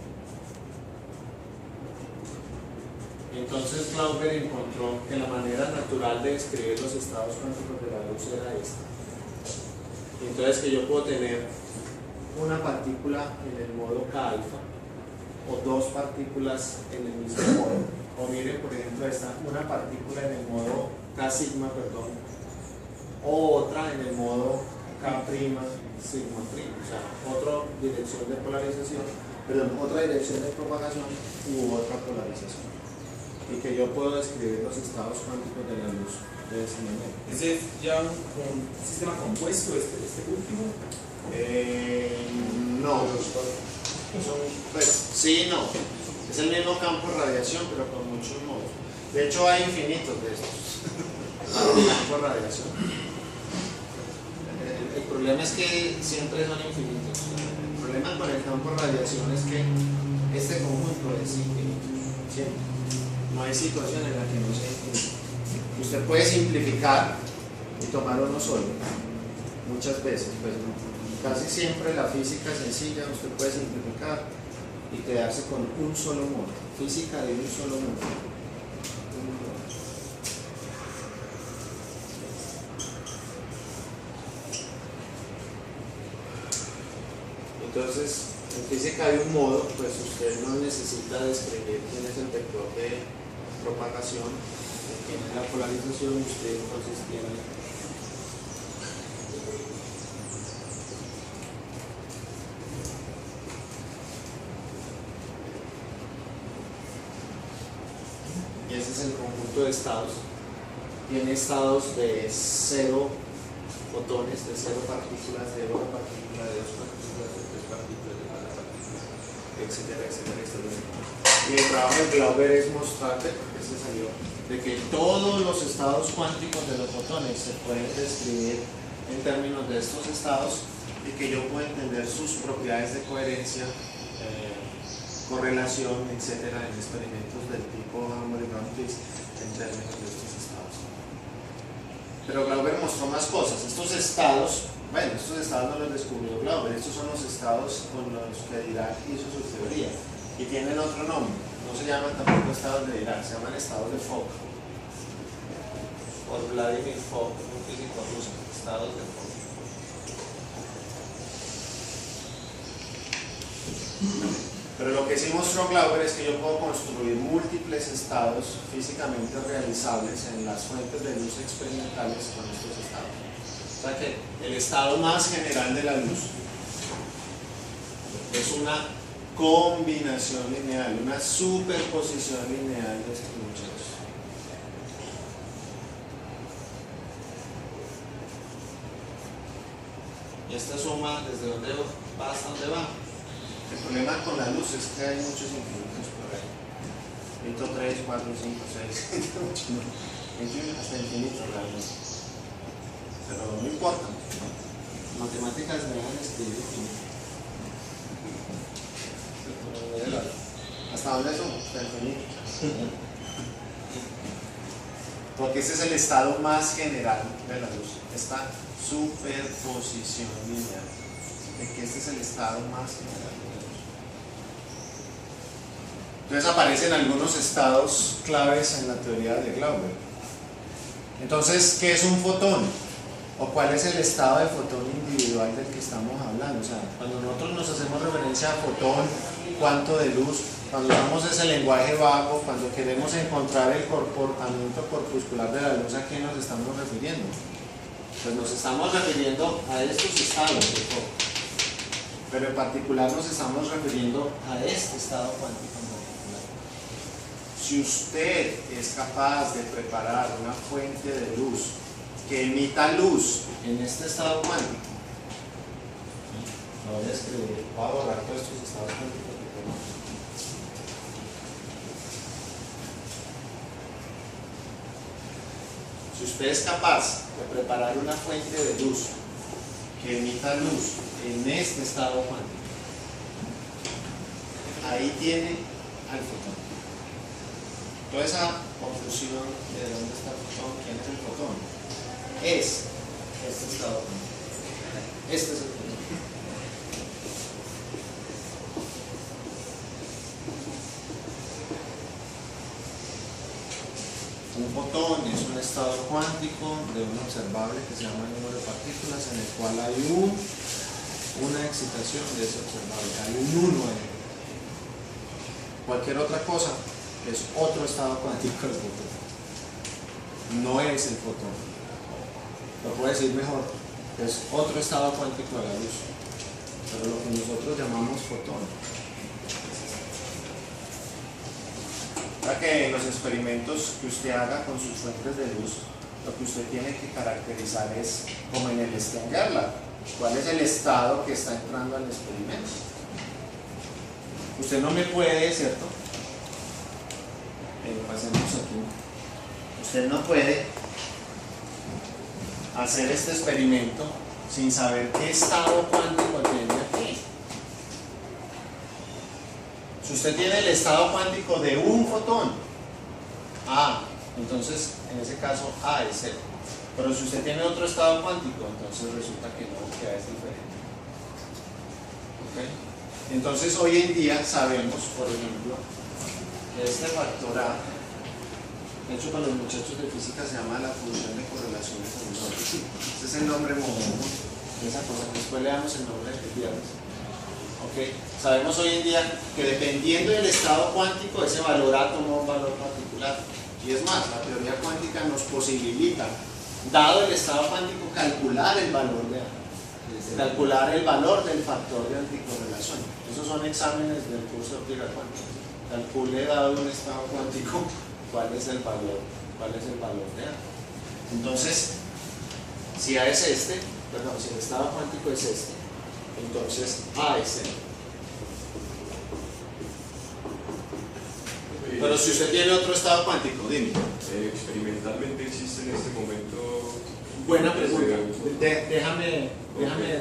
Entonces Glauber encontró que la manera natural de describir los estados cuánticos de la luz era esta. Entonces que yo puedo tener una partícula en el modo K alfa o dos partículas en el mismo modo. O miren, por ejemplo, esta, una partícula en el modo K sigma, perdón, o otra en el modo K prima sigma prima, o sea, otra dirección de polarización, perdón, otra dirección de propagación u otra polarización. Y que yo puedo describir los estados cuánticos de la luz de esa manera. ¿Ese es ya un sistema compuesto, este último? No. Pues sí, no. Es el mismo campo de radiación, pero con muchos modos. De hecho, hay infinitos de estos campos de radiación. El problema es que siempre son infinitos. El problema con el campo de radiación es que este conjunto es infinito. Siempre. No hay situación en la que no sea infinito. Usted puede simplificar y tomar uno solo, muchas veces, pues casi siempre la física sencilla usted puede simplificar y quedarse con un solo modo, física de un solo modo. Entonces, en física hay un modo, pues usted no necesita describir quién es el vector de propagación, quién es la polarización, usted entonces tiene y ese es el conjunto de estados. Tiene estados de 0 fotones, de 0 partículas, de 1 partícula, de 2 partículas, de 3 partículas, de 4 partículas, etcétera, etcétera, etcétera. Y el trabajo de Glauber es mostrarte, porque se salió, de que todos los estados cuánticos de los fotones se pueden describir en términos de estos estados y que yo puedo entender sus propiedades de coherencia, correlación, etcétera, en experimentos del tipo Harmonic Twist en términos de estos estados. Pero Glauber mostró más cosas. Estos estados no los descubrió Glauber, estos son los estados con los que Dirac hizo su teoría y tienen otro nombre. No se llaman tampoco estados de Dirac, se llaman estados de Fock. Por Vladimir Fock, un físico ruso, estados de Fock. Pero lo que sí mostró Glauber es que yo puedo construir múltiples estados físicamente realizables en las fuentes de luz experimentales con estos estados. O sea que el estado más general de la luz es una combinación lineal, una superposición lineal de estos muchachos. Y esta suma, ¿desde dónde va hasta dónde va? El problema con la luz es que hay muchos infinitos por ahí. 3, 4, 5, 6, 21 hasta infinito realmente. Pero no importa. Matemáticas me dejan escribir infinito. ¿Hasta dónde son? Hasta infinito. Porque ese es el estado más general de la luz. Esta superposición lineal. De que este es el estado más general. Entonces aparecen algunos estados claves en la teoría de Glauber. Entonces, ¿qué es un fotón? ¿O cuál es el estado de fotón individual del que estamos hablando? O sea, cuando nosotros nos hacemos referencia a fotón, cuánto de luz, cuando usamos ese lenguaje vago, cuando queremos encontrar el comportamiento corpuscular de la luz, ¿a qué nos estamos refiriendo? Pues nos estamos refiriendo a estos estados de fotón. Pero en particular nos estamos refiriendo a este estado cuántico. Si usted es capaz de preparar una fuente de luz que emita luz en este estado cuántico, lo voy a escribir, voy a borrar todos estos estados cuánticos que tengo. Si usted es capaz de preparar una fuente de luz que emita luz en este estado cuántico, ahí tiene al fotón. Toda esa confusión de dónde está el fotón, quién es el fotón, es este estado. Este es el fotón. Un fotón es un estado cuántico de un observable que se llama el número de partículas, en el cual hay una excitación de ese observable, hay un 1 en él. Cualquier otra cosa es otro estado cuántico del fotón. No es el fotón. Lo puedo decir mejor. Es otro estado cuántico de la luz. Pero lo que nosotros llamamos fotón. Para que en los experimentos que usted haga con sus fuentes de luz, lo que usted tiene que caracterizar es, como en el Stern-Gerlach, cuál es el estado que está entrando al experimento. Usted no me puede, ¿cierto? Pasemos aquí. Usted no puede hacer este experimento sin saber qué estado cuántico tiene aquí. Si usted tiene el estado cuántico de un fotón, A, entonces en ese caso A es 0. Pero si usted tiene otro estado cuántico, entonces resulta que no, que A es diferente. ¿Okay? Entonces hoy en día sabemos, por ejemplo, que este factor A, de hecho para los muchachos de física se llama la función de correlaciones anisotropas. Ese es el nombre moderno de esa cosa, después le damos el nombre de Gutiérrez. porque sabemos hoy en día que dependiendo del estado cuántico, ese valor A toma un valor particular. Y es más, la teoría cuántica nos posibilita, dado el estado cuántico, calcular el valor de A, calcular el valor del factor de anticorrelación. Esos son exámenes del curso de óptica cuántica. Calcule, dado un estado cuántico, cuál es el valor de A. Entonces, si A es si el estado cuántico es entonces A es Pero si usted tiene otro estado cuántico, dime. Experimentalmente existe en este momento. Buena pregunta. Déjame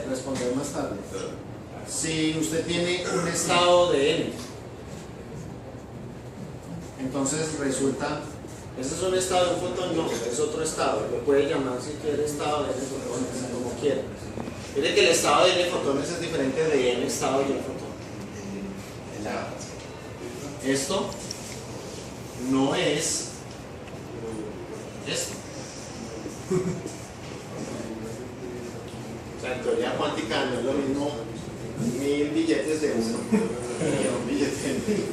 responder más tarde. Si usted tiene un estado de N, entonces resulta, ese es un estado de un fotón, no, es otro estado. Lo puede llamar si quiere estado de N fotones, como quiera. Mire que el estado de N fotones es diferente de N estado de Y fotón. Esto no es esto. O sea, en teoría cuántica no es lo mismo 1000 billetes de uno que un billete de 1000.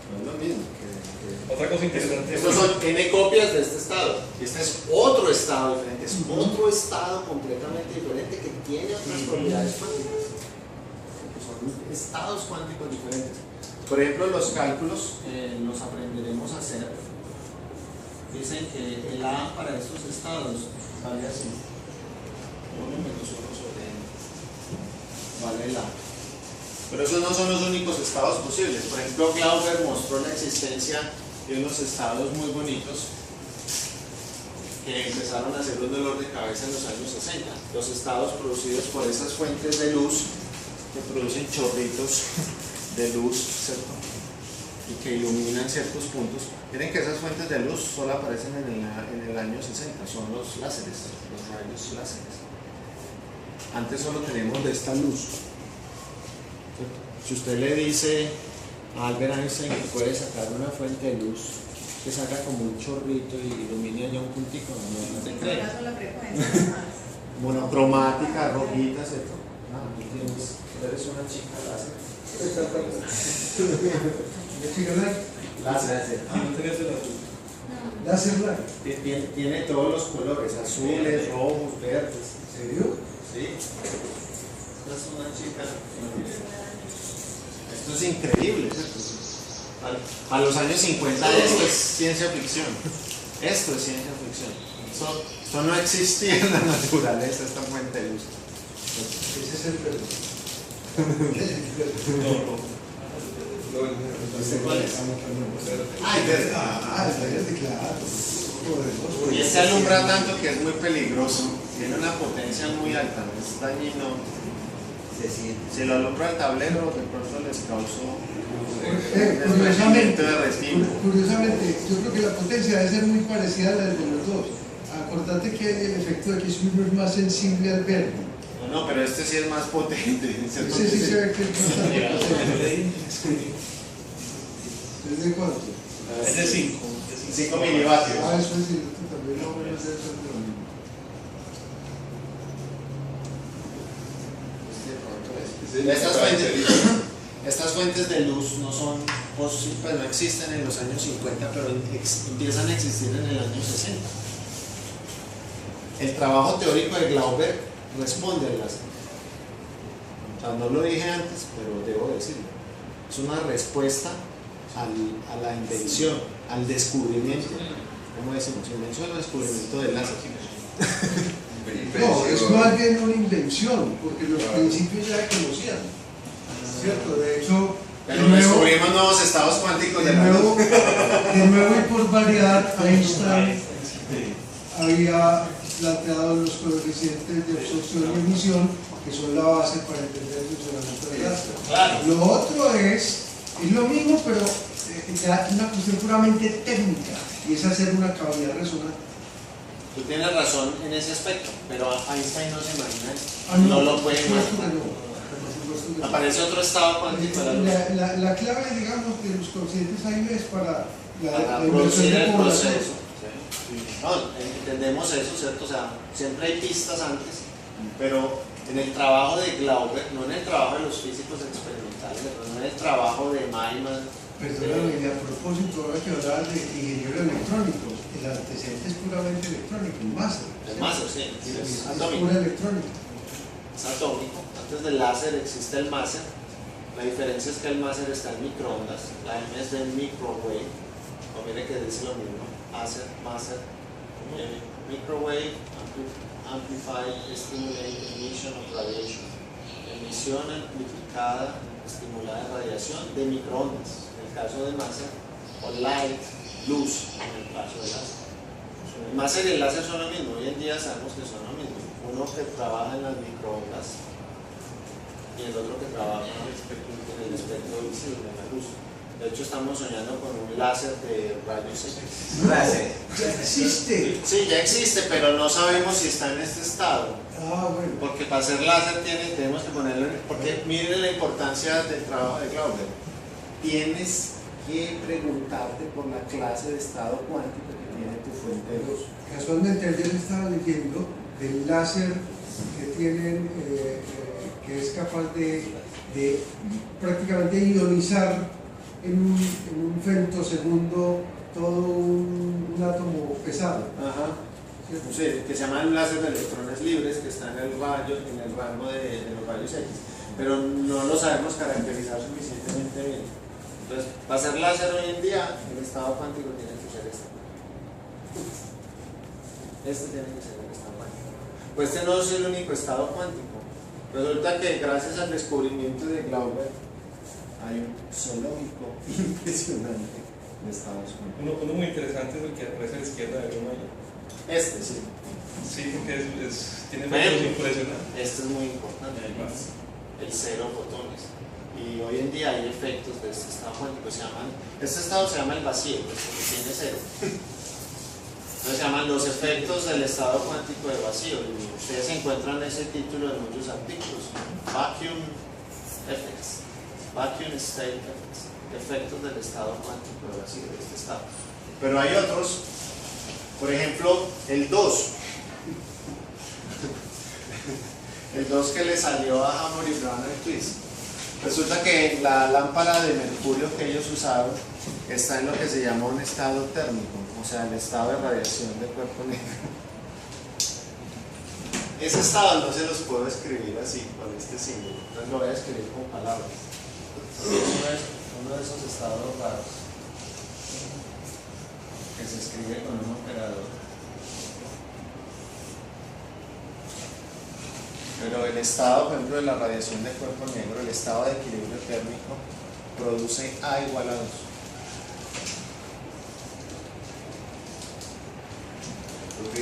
No es lo mismo. Otra cosa interesante. Estos son n copias de este estado. Este es otro estado diferente, es otro estado completamente diferente que tiene otras propiedades cuánticas. Son estados cuánticos diferentes. Por ejemplo, los cálculos los aprenderemos a hacer. Dicen que el A para estos estados vale así. 1 menos 1 sobre n. Vale el A. Pero esos no son los únicos estados posibles. Por ejemplo, Glauber mostró la existencia de unos estados muy bonitos que empezaron a ser un dolor de cabeza en los años 60. Los estados producidos por esas fuentes de luz que producen chorritos de luz, ¿cierto? Y que iluminan ciertos puntos. Miren que esas fuentes de luz solo aparecen en el año 60, son los láseres, los rayos láseres. Antes solo tenemos de esta luz. Si usted le dice a Albert Einstein que puede sacar una fuente de luz que saca como un chorrito y ilumina ya un puntico, no te cree. Monocromática, rojita, ¿cierto? Eres una chica láser. Láser light. Tiene todos los colores, azules, rojos, verdes. ¿En serio? Sí. Esta es una chica. Esto es increíble, ¿cierto? A los años 50 esto es ciencia ficción. Esto es ciencia ficción. Esto no existía en la naturaleza, esta fuente de luz. Ese es el verbo. ¿Cuál es? Ay, verdad, claro. y este alumbra tanto que es muy peligroso. Tiene una potencia muy alta, es dañino. Si lo alumbra el tablero, de pronto les causó Curiosamente, de retina. curiosamente, yo creo que la potencia debe ser muy parecida a la de los dos. Acordate que el efecto de que uno es más sensible al verde. No, pero este sí es más potente. Ese sí se ve que es bastante potente. ¿Es de cuánto? Es de 5. 5 milivatios. Ah, eso es cierto, también lo menos de eso. Estas fuentes de luz no son posibles, pues no existen en los años 50, pero empiezan a existir en el año 60. El trabajo teórico de Glauber responde al láser. O sea, no lo dije antes, pero debo decirlo. Es una respuesta a la invención, al descubrimiento. ¿Cómo decimos? Invención o descubrimiento del láser. No, es más bien una invención, porque los principios ya se conocían. ¿Cierto? De hecho, pero descubrimos nuevos estados cuánticos de la luz. De nuevo y por variedad, Einstein había planteado los coeficientes de absorción y emisión, que son la base para entender el funcionamiento del láser. Claro. Lo otro es lo mismo, pero ya una cuestión puramente técnica, y es hacer una cavidad resonante. Tú tienes razón en ese aspecto, pero Einstein no se imagina eso. Ah, no lo puede por supuesto imaginar. que no. Aparece otro estado cuántico de la luz. La clave, digamos, de los conscientes ahí es para Para inversión producir de el población. proceso. No, entendemos eso, ¿cierto? O sea, siempre hay pistas antes, pero En el trabajo de Glauber, no en el trabajo de los físicos experimentales, no en el trabajo de Maiman. Perdóname, y a propósito, ahora que hablabas de ingeniero electrónico, el antecedente es puramente electrónico, el máster. El máster, sí, es Es atómico. pura electrónica. Es atómico. Antes del láser existe el máser. La diferencia es que el máser está en microondas, la M es de microwave, o mire que dice lo mismo, máser, microwave, amplified stimulated emission of radiation, emisión amplificada, estimulada de radiación de microondas, en el caso de máser, o light, luz, en el caso de láser. El máser y el láser son lo mismo, hoy en día sabemos que son lo mismo, uno que trabaja en las microondas y el otro que trabaja en el espectro visible, en la luz. De hecho, estamos soñando con un láser de rayos X. Láser. Ya existe. Sí, ya existe, pero no sabemos si está en este estado. Ah, bueno. Porque para hacer láser tenemos que ponerlo. Porque miren la importancia del trabajo de Glauber. Tienes que preguntarte por la clase de estado cuántico que tiene tu fuente de luz. Casualmente ayer estaba leyendo del láser que tienen, que es capaz de prácticamente ionizar en un femtosegundo todo un átomo pesado. Ajá. ¿Cierto? Sí, que se llama el láser de electrones libres, que está en el rango de los rayos X, pero no lo sabemos caracterizar suficientemente bien. Entonces, para hacer láser hoy en día, el estado cuántico tiene que ser este. Este tiene que ser el estado cuántico. Pues este no es el único estado cuántico. Resulta que gracias al descubrimiento de Glauber hay un zoológico impresionante de estados cuánticos. Uno muy interesante es el que aparece a la izquierda de uno. Este sí. Sí, porque tiene efectos impresionantes. Este es muy importante, el cero fotones. Y hoy en día hay efectos de este estado cuántico. Este estado se llama el vacío, pues, porque tiene cero. Entonces se llaman los efectos del estado cuántico de vacío. Y ustedes encuentran ese título en muchos artículos: Vacuum Effects, Vacuum State Effects, efectos del estado cuántico de vacío, de este estado. Pero hay otros, por ejemplo, el 2. El 2 que le salió a Hammond y Brown en Twist. Resulta que la lámpara de mercurio que ellos usaron está en lo que se llama un estado térmico, o sea, el estado de radiación de cuerpo negro. Ese estado no se los puedo escribir así, con este símbolo, entonces lo voy a escribir con palabras. Es uno de esos estados raros que se escribe con un operador. Pero el estado, por ejemplo, de la radiación de cuerpo negro, el estado de equilibrio térmico, produce A igual a 2.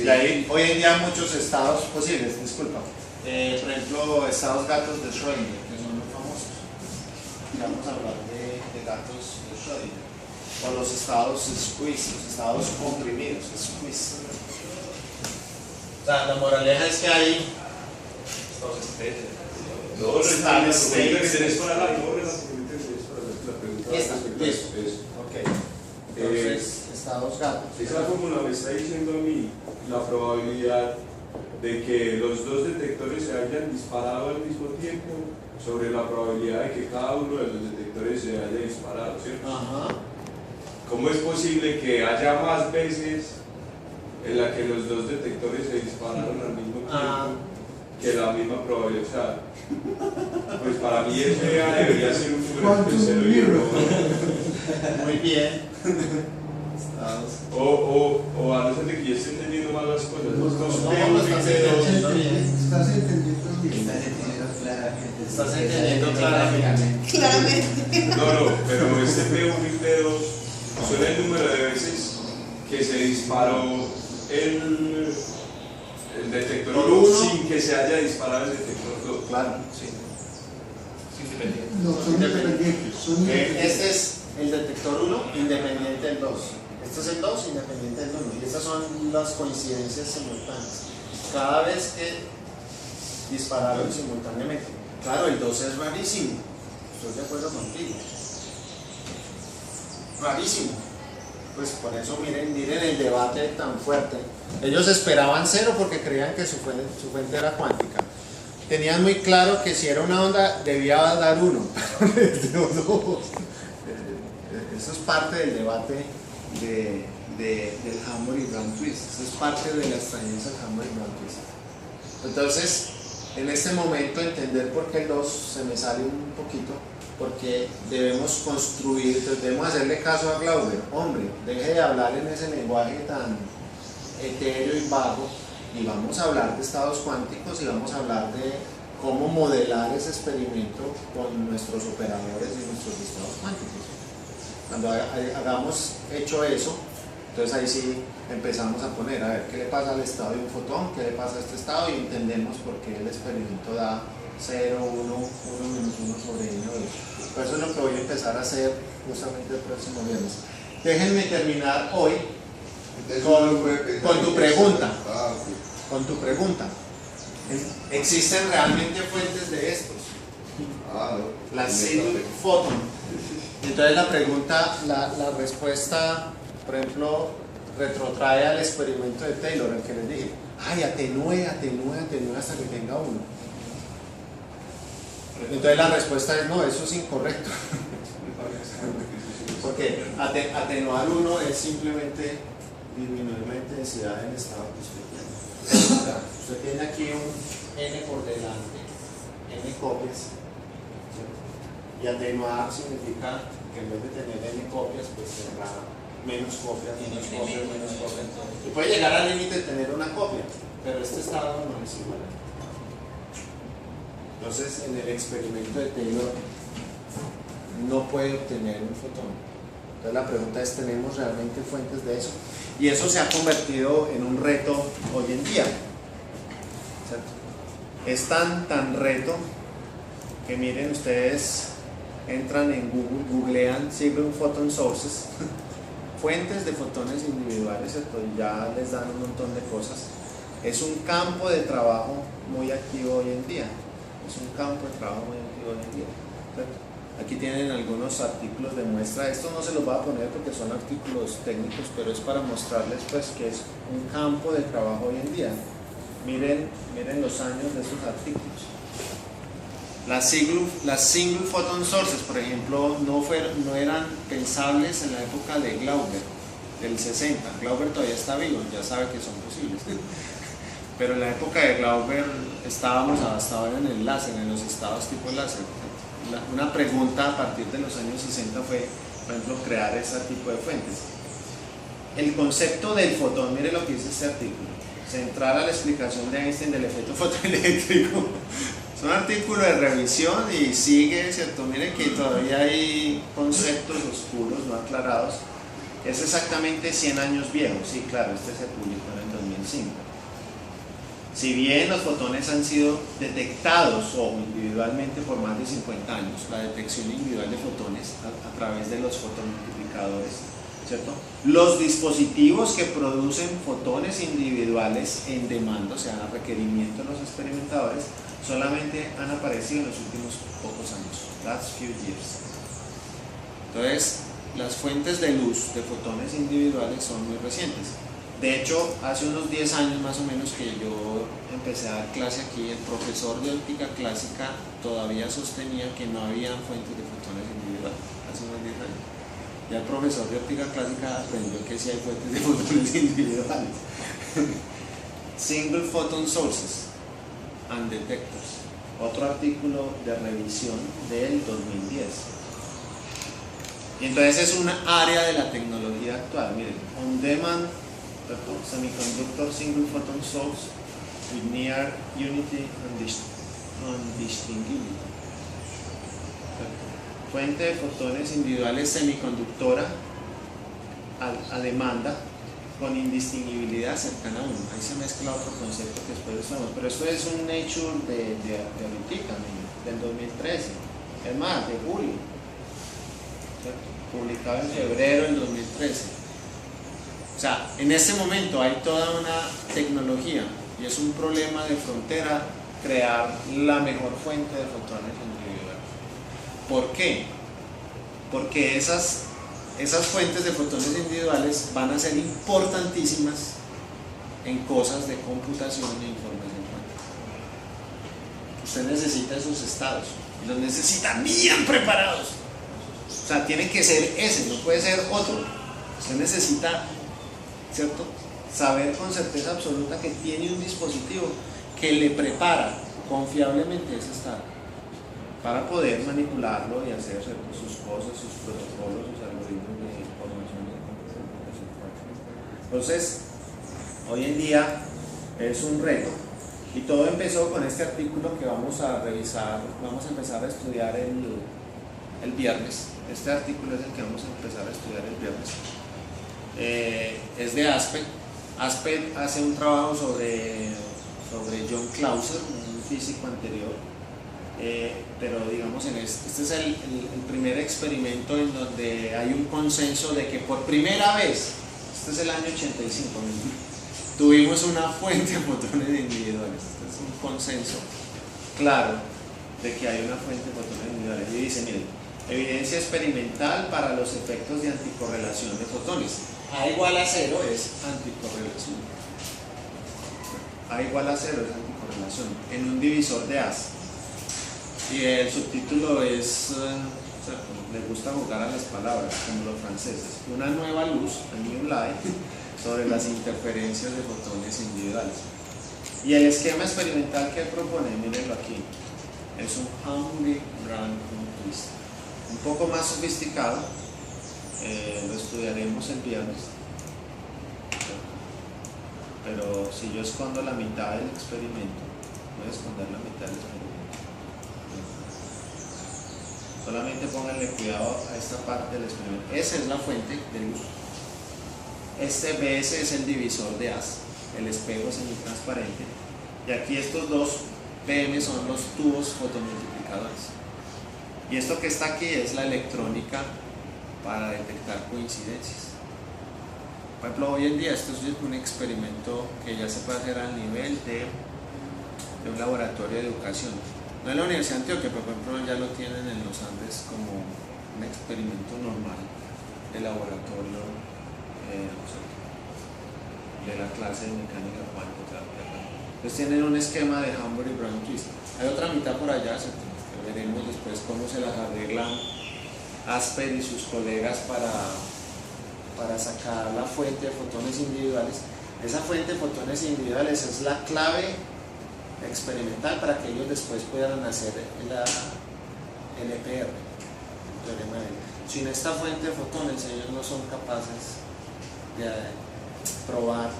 Y ahí, hoy en día, muchos estados posibles, disculpa. Por ejemplo, estados gatos de Schrödinger, que son muy famosos. Ya vamos a hablar de gatos de Schrödinger. O los estados squeeze, los estados comprimidos, squeeze. O sea, la moraleja es que hay No, Star que States. tenés para la torre. Esta, listo. Ok. Entonces, estados gatos. Esa fórmula me está diciendo a mí la probabilidad de que los dos detectores se hayan disparado al mismo tiempo sobre la probabilidad de que cada uno de los detectores se haya disparado, ¿cierto? Ajá. ¿Cómo es posible que haya más veces en la que los dos detectores se dispararon al mismo tiempo que la misma probabilidad? O sea, pues para mí eso ya debería ser un número de cero y uno. Muy bien. Estados. O a no ser de que yo esté entendiendo mal las cosas. Los dos No, P1 estás y P2. entendiendo bien. Estás entendiendo bien. Estás entendiendo claramente. Claramente. No, pero este P1 y P2 son el número de veces que se disparó el detector Por 1 uno. sin que se haya disparado el detector 2. Claro, sí. No, son independientes. Son independientes. Este es el detector 1 independiente del 2. Este es el 2 independiente del 1. Y estas son las coincidencias simultáneas. Cada vez que dispararon simultáneamente. Claro, el 2 es rarísimo. Estoy de acuerdo contigo. Rarísimo. Pues por eso miren el debate tan fuerte. Ellos esperaban 0 porque creían que su fuente era cuántica. tenían muy claro que si era una onda debía dar uno. Eso es parte del debate del Hammer y Round Twist. Eso es parte de la extrañeza del Hammer y Round Twist. Entonces, en este momento entender por qué el 2 se me sale un poquito, porque debemos construir, entonces debemos hacerle caso a Glauber. Hombre, deje de hablar en ese lenguaje tan etéreo y vago, y vamos a hablar de estados cuánticos y vamos a hablar de cómo modelar ese experimento con nuestros operadores y nuestros estados cuánticos. Cuando hagamos hecho eso, entonces ahí sí empezamos a poner, a ver, ¿qué le pasa al estado de un fotón? ¿Qué le pasa a este estado? Y entendemos por qué el experimento da 0, 1, 1 menos 1 sobre n. Por eso es lo que voy a empezar a hacer justamente el próximo viernes. Déjenme terminar hoy con tu pregunta. Con tu pregunta. ¿Existen realmente fuentes de estos? Las single photon. Entonces la pregunta, la respuesta, por ejemplo, retrotrae al experimento de Taylor, el que les dije, ay, atenúe hasta que tenga 1. Entonces la respuesta es no, eso es incorrecto. Porque atenuar 1 es simplemente disminuir la intensidad del estado que usted tiene. O sea, usted tiene aquí un n por delante, n copias, ¿cierto? Y atenuar significa que en vez de tener n copias, pues tendrá menos copias. Y puede llegar al límite de tener una copia, pero este estado no es igual. Entonces, en el experimento de Taylor no puede obtener un fotón. Entonces la pregunta es, ¿tenemos realmente fuentes de eso? Y eso se ha convertido en un reto hoy en día, ¿cierto? Es tan reto que miren, ustedes entran en Google, googlean Single Photon Sources, fuentes de fotones individuales, ¿cierto? Y ya les dan un montón de cosas. Es un campo de trabajo muy activo hoy en día. Es un campo de trabajo muy activo hoy en día, ¿cierto? Aquí tienen algunos artículos de muestra. Esto no se los voy a poner porque son artículos técnicos, pero es para mostrarles pues que es un campo de trabajo hoy en día. Miren los años de esos artículos. Las single photon sources, por ejemplo, no eran pensables en la época de Glauber, del 60. Glauber todavía está vivo, ya sabe que son posibles. Pero en la época de Glauber estábamos hasta ahora en el láser, en los estados tipo láser. Una pregunta a partir de los años 60 fue, por ejemplo, crear ese tipo de fuentes. El concepto del fotón, mire lo que dice este artículo, centrar a la explicación de Einstein del efecto fotoeléctrico. Es un artículo de revisión y sigue, ¿cierto? Mire que todavía hay conceptos oscuros no aclarados. Es exactamente 100 años viejo, sí, claro, este se publicó en el 2005. Si bien los fotones han sido detectados o individualmente por más de 50 años, la detección individual de fotones a través de los fotomultiplicadores, ¿cierto? Los dispositivos que producen fotones individuales en demanda, o sea, a requerimiento de los experimentadores, solamente han aparecido en los últimos pocos años, last few years. Entonces, las fuentes de luz de fotones individuales son muy recientes. De hecho, hace unos 10 años más o menos que yo empecé a dar clase aquí, el profesor de óptica clásica todavía sostenía que no había fuentes de fotones individuales, hace unos 10 años. Ya el profesor de óptica clásica aprendió que sí hay fuentes de fotones individuales. Single photon sources and detectors, otro artículo de revisión del 2010. Y entonces es una área de la tecnología actual. Miren, on demand semiconductor single photon source with near unity and distinguibility. Fuente de fotones individuales semiconductora a demanda con indistinguibilidad cercana a 1. Ahí se mezcla otro concepto que después usamos, pero esto es un Nature de ahorita, del 2013, es más, de julio, ¿cierto? Publicado en febrero del 2013. O sea, en este momento hay toda una tecnología y es un problema de frontera crear la mejor fuente de fotones individuales. ¿Por qué? Porque esas fuentes de fotones individuales van a ser importantísimas en cosas de computación e información cuántica. usted necesita esos estados, y los necesita bien preparados. O sea, tiene que ser ese, no puede ser otro. Usted necesita, ¿cierto?, saber con certeza absoluta que tiene un dispositivo que le prepara confiablemente ese estado para poder manipularlo y hacer, ¿cierto?, sus cosas, sus protocolos, sus algoritmos de información y de computación. Entonces, hoy en día es un reto, y todo empezó con este artículo que vamos a revisar, vamos a empezar a estudiar el viernes. Este artículo es el que vamos a empezar a estudiar el viernes. Es de Aspect. Aspect hace un trabajo sobre John Clauser, un físico anterior, pero digamos este es el primer experimento en donde hay un consenso de que por primera vez, este es el año 85, tuvimos una fuente de fotones individuales. Este es un consenso claro de que hay una fuente de fotones individuales. Y dice, miren, evidencia experimental para los efectos de anticorrelación de fotones. A igual a 0 es anticorrelación. A igual a 0 es anticorrelación en un divisor de As. Y el subtítulo es, les gusta jugar a las palabras, como los franceses, una nueva luz, a new light, sobre las interferencias de fotones individuales. Y el esquema experimental que él propone, mírenlo aquí, es un Hamburg-Brand twist. Un poco más sofisticado, lo estudiaremos el viernes. Pero si yo escondo la mitad del experimento, voy a esconder la mitad del experimento. Solamente pónganle cuidado a esta parte del experimento. Esa es la fuente de luz. Este BS es el divisor de As, el espejo semitransparente. Y aquí estos dos PM son los tubos fotomultiplicadores. Y esto que está aquí es la electrónica para detectar coincidencias. Por ejemplo, hoy en día esto es un experimento que ya se puede hacer a nivel de un laboratorio de educación. No en la Universidad de Antioquia, pero por ejemplo ya lo tienen en los Andes como un experimento normal de laboratorio de la clase de mecánica cuántica. Entonces tienen un esquema de Hamburg-Brand twist. Hay otra mitad por allá, que veremos después cómo se las arreglan Aspect y sus colegas para sacar la fuente de fotones individuales. Esa fuente de fotones individuales es la clave experimental para que ellos después puedan hacer el EPR, el teorema de Bell. Sin esta fuente de fotones ellos no son capaces de probar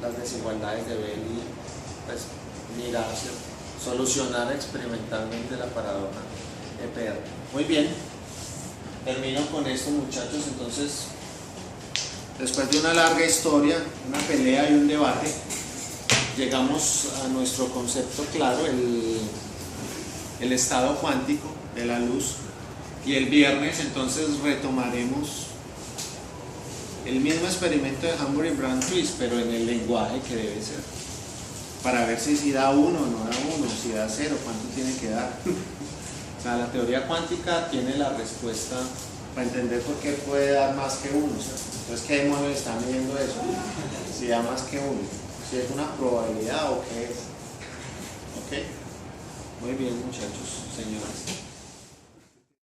las desigualdades de Bell y pues mirar, solucionar experimentalmente la paradoja EPR. Muy bien, termino con esto, muchachos. Entonces, después de una larga historia, una pelea y un debate, llegamos a nuestro concepto claro, el estado cuántico de la luz. Y el viernes entonces retomaremos el mismo experimento de Hamburg-Brand twist, pero en el lenguaje que debe ser, para ver si da 1 o no da 1, si da 0, cuánto tiene que dar. O sea, la teoría cuántica tiene la respuesta para entender por qué puede dar más que 1, ¿cierto? Entonces, ¿qué demonios está midiendo eso? Si da más que 1, si es una probabilidad o qué es. ¿Ok? Muy bien, muchachos, señores.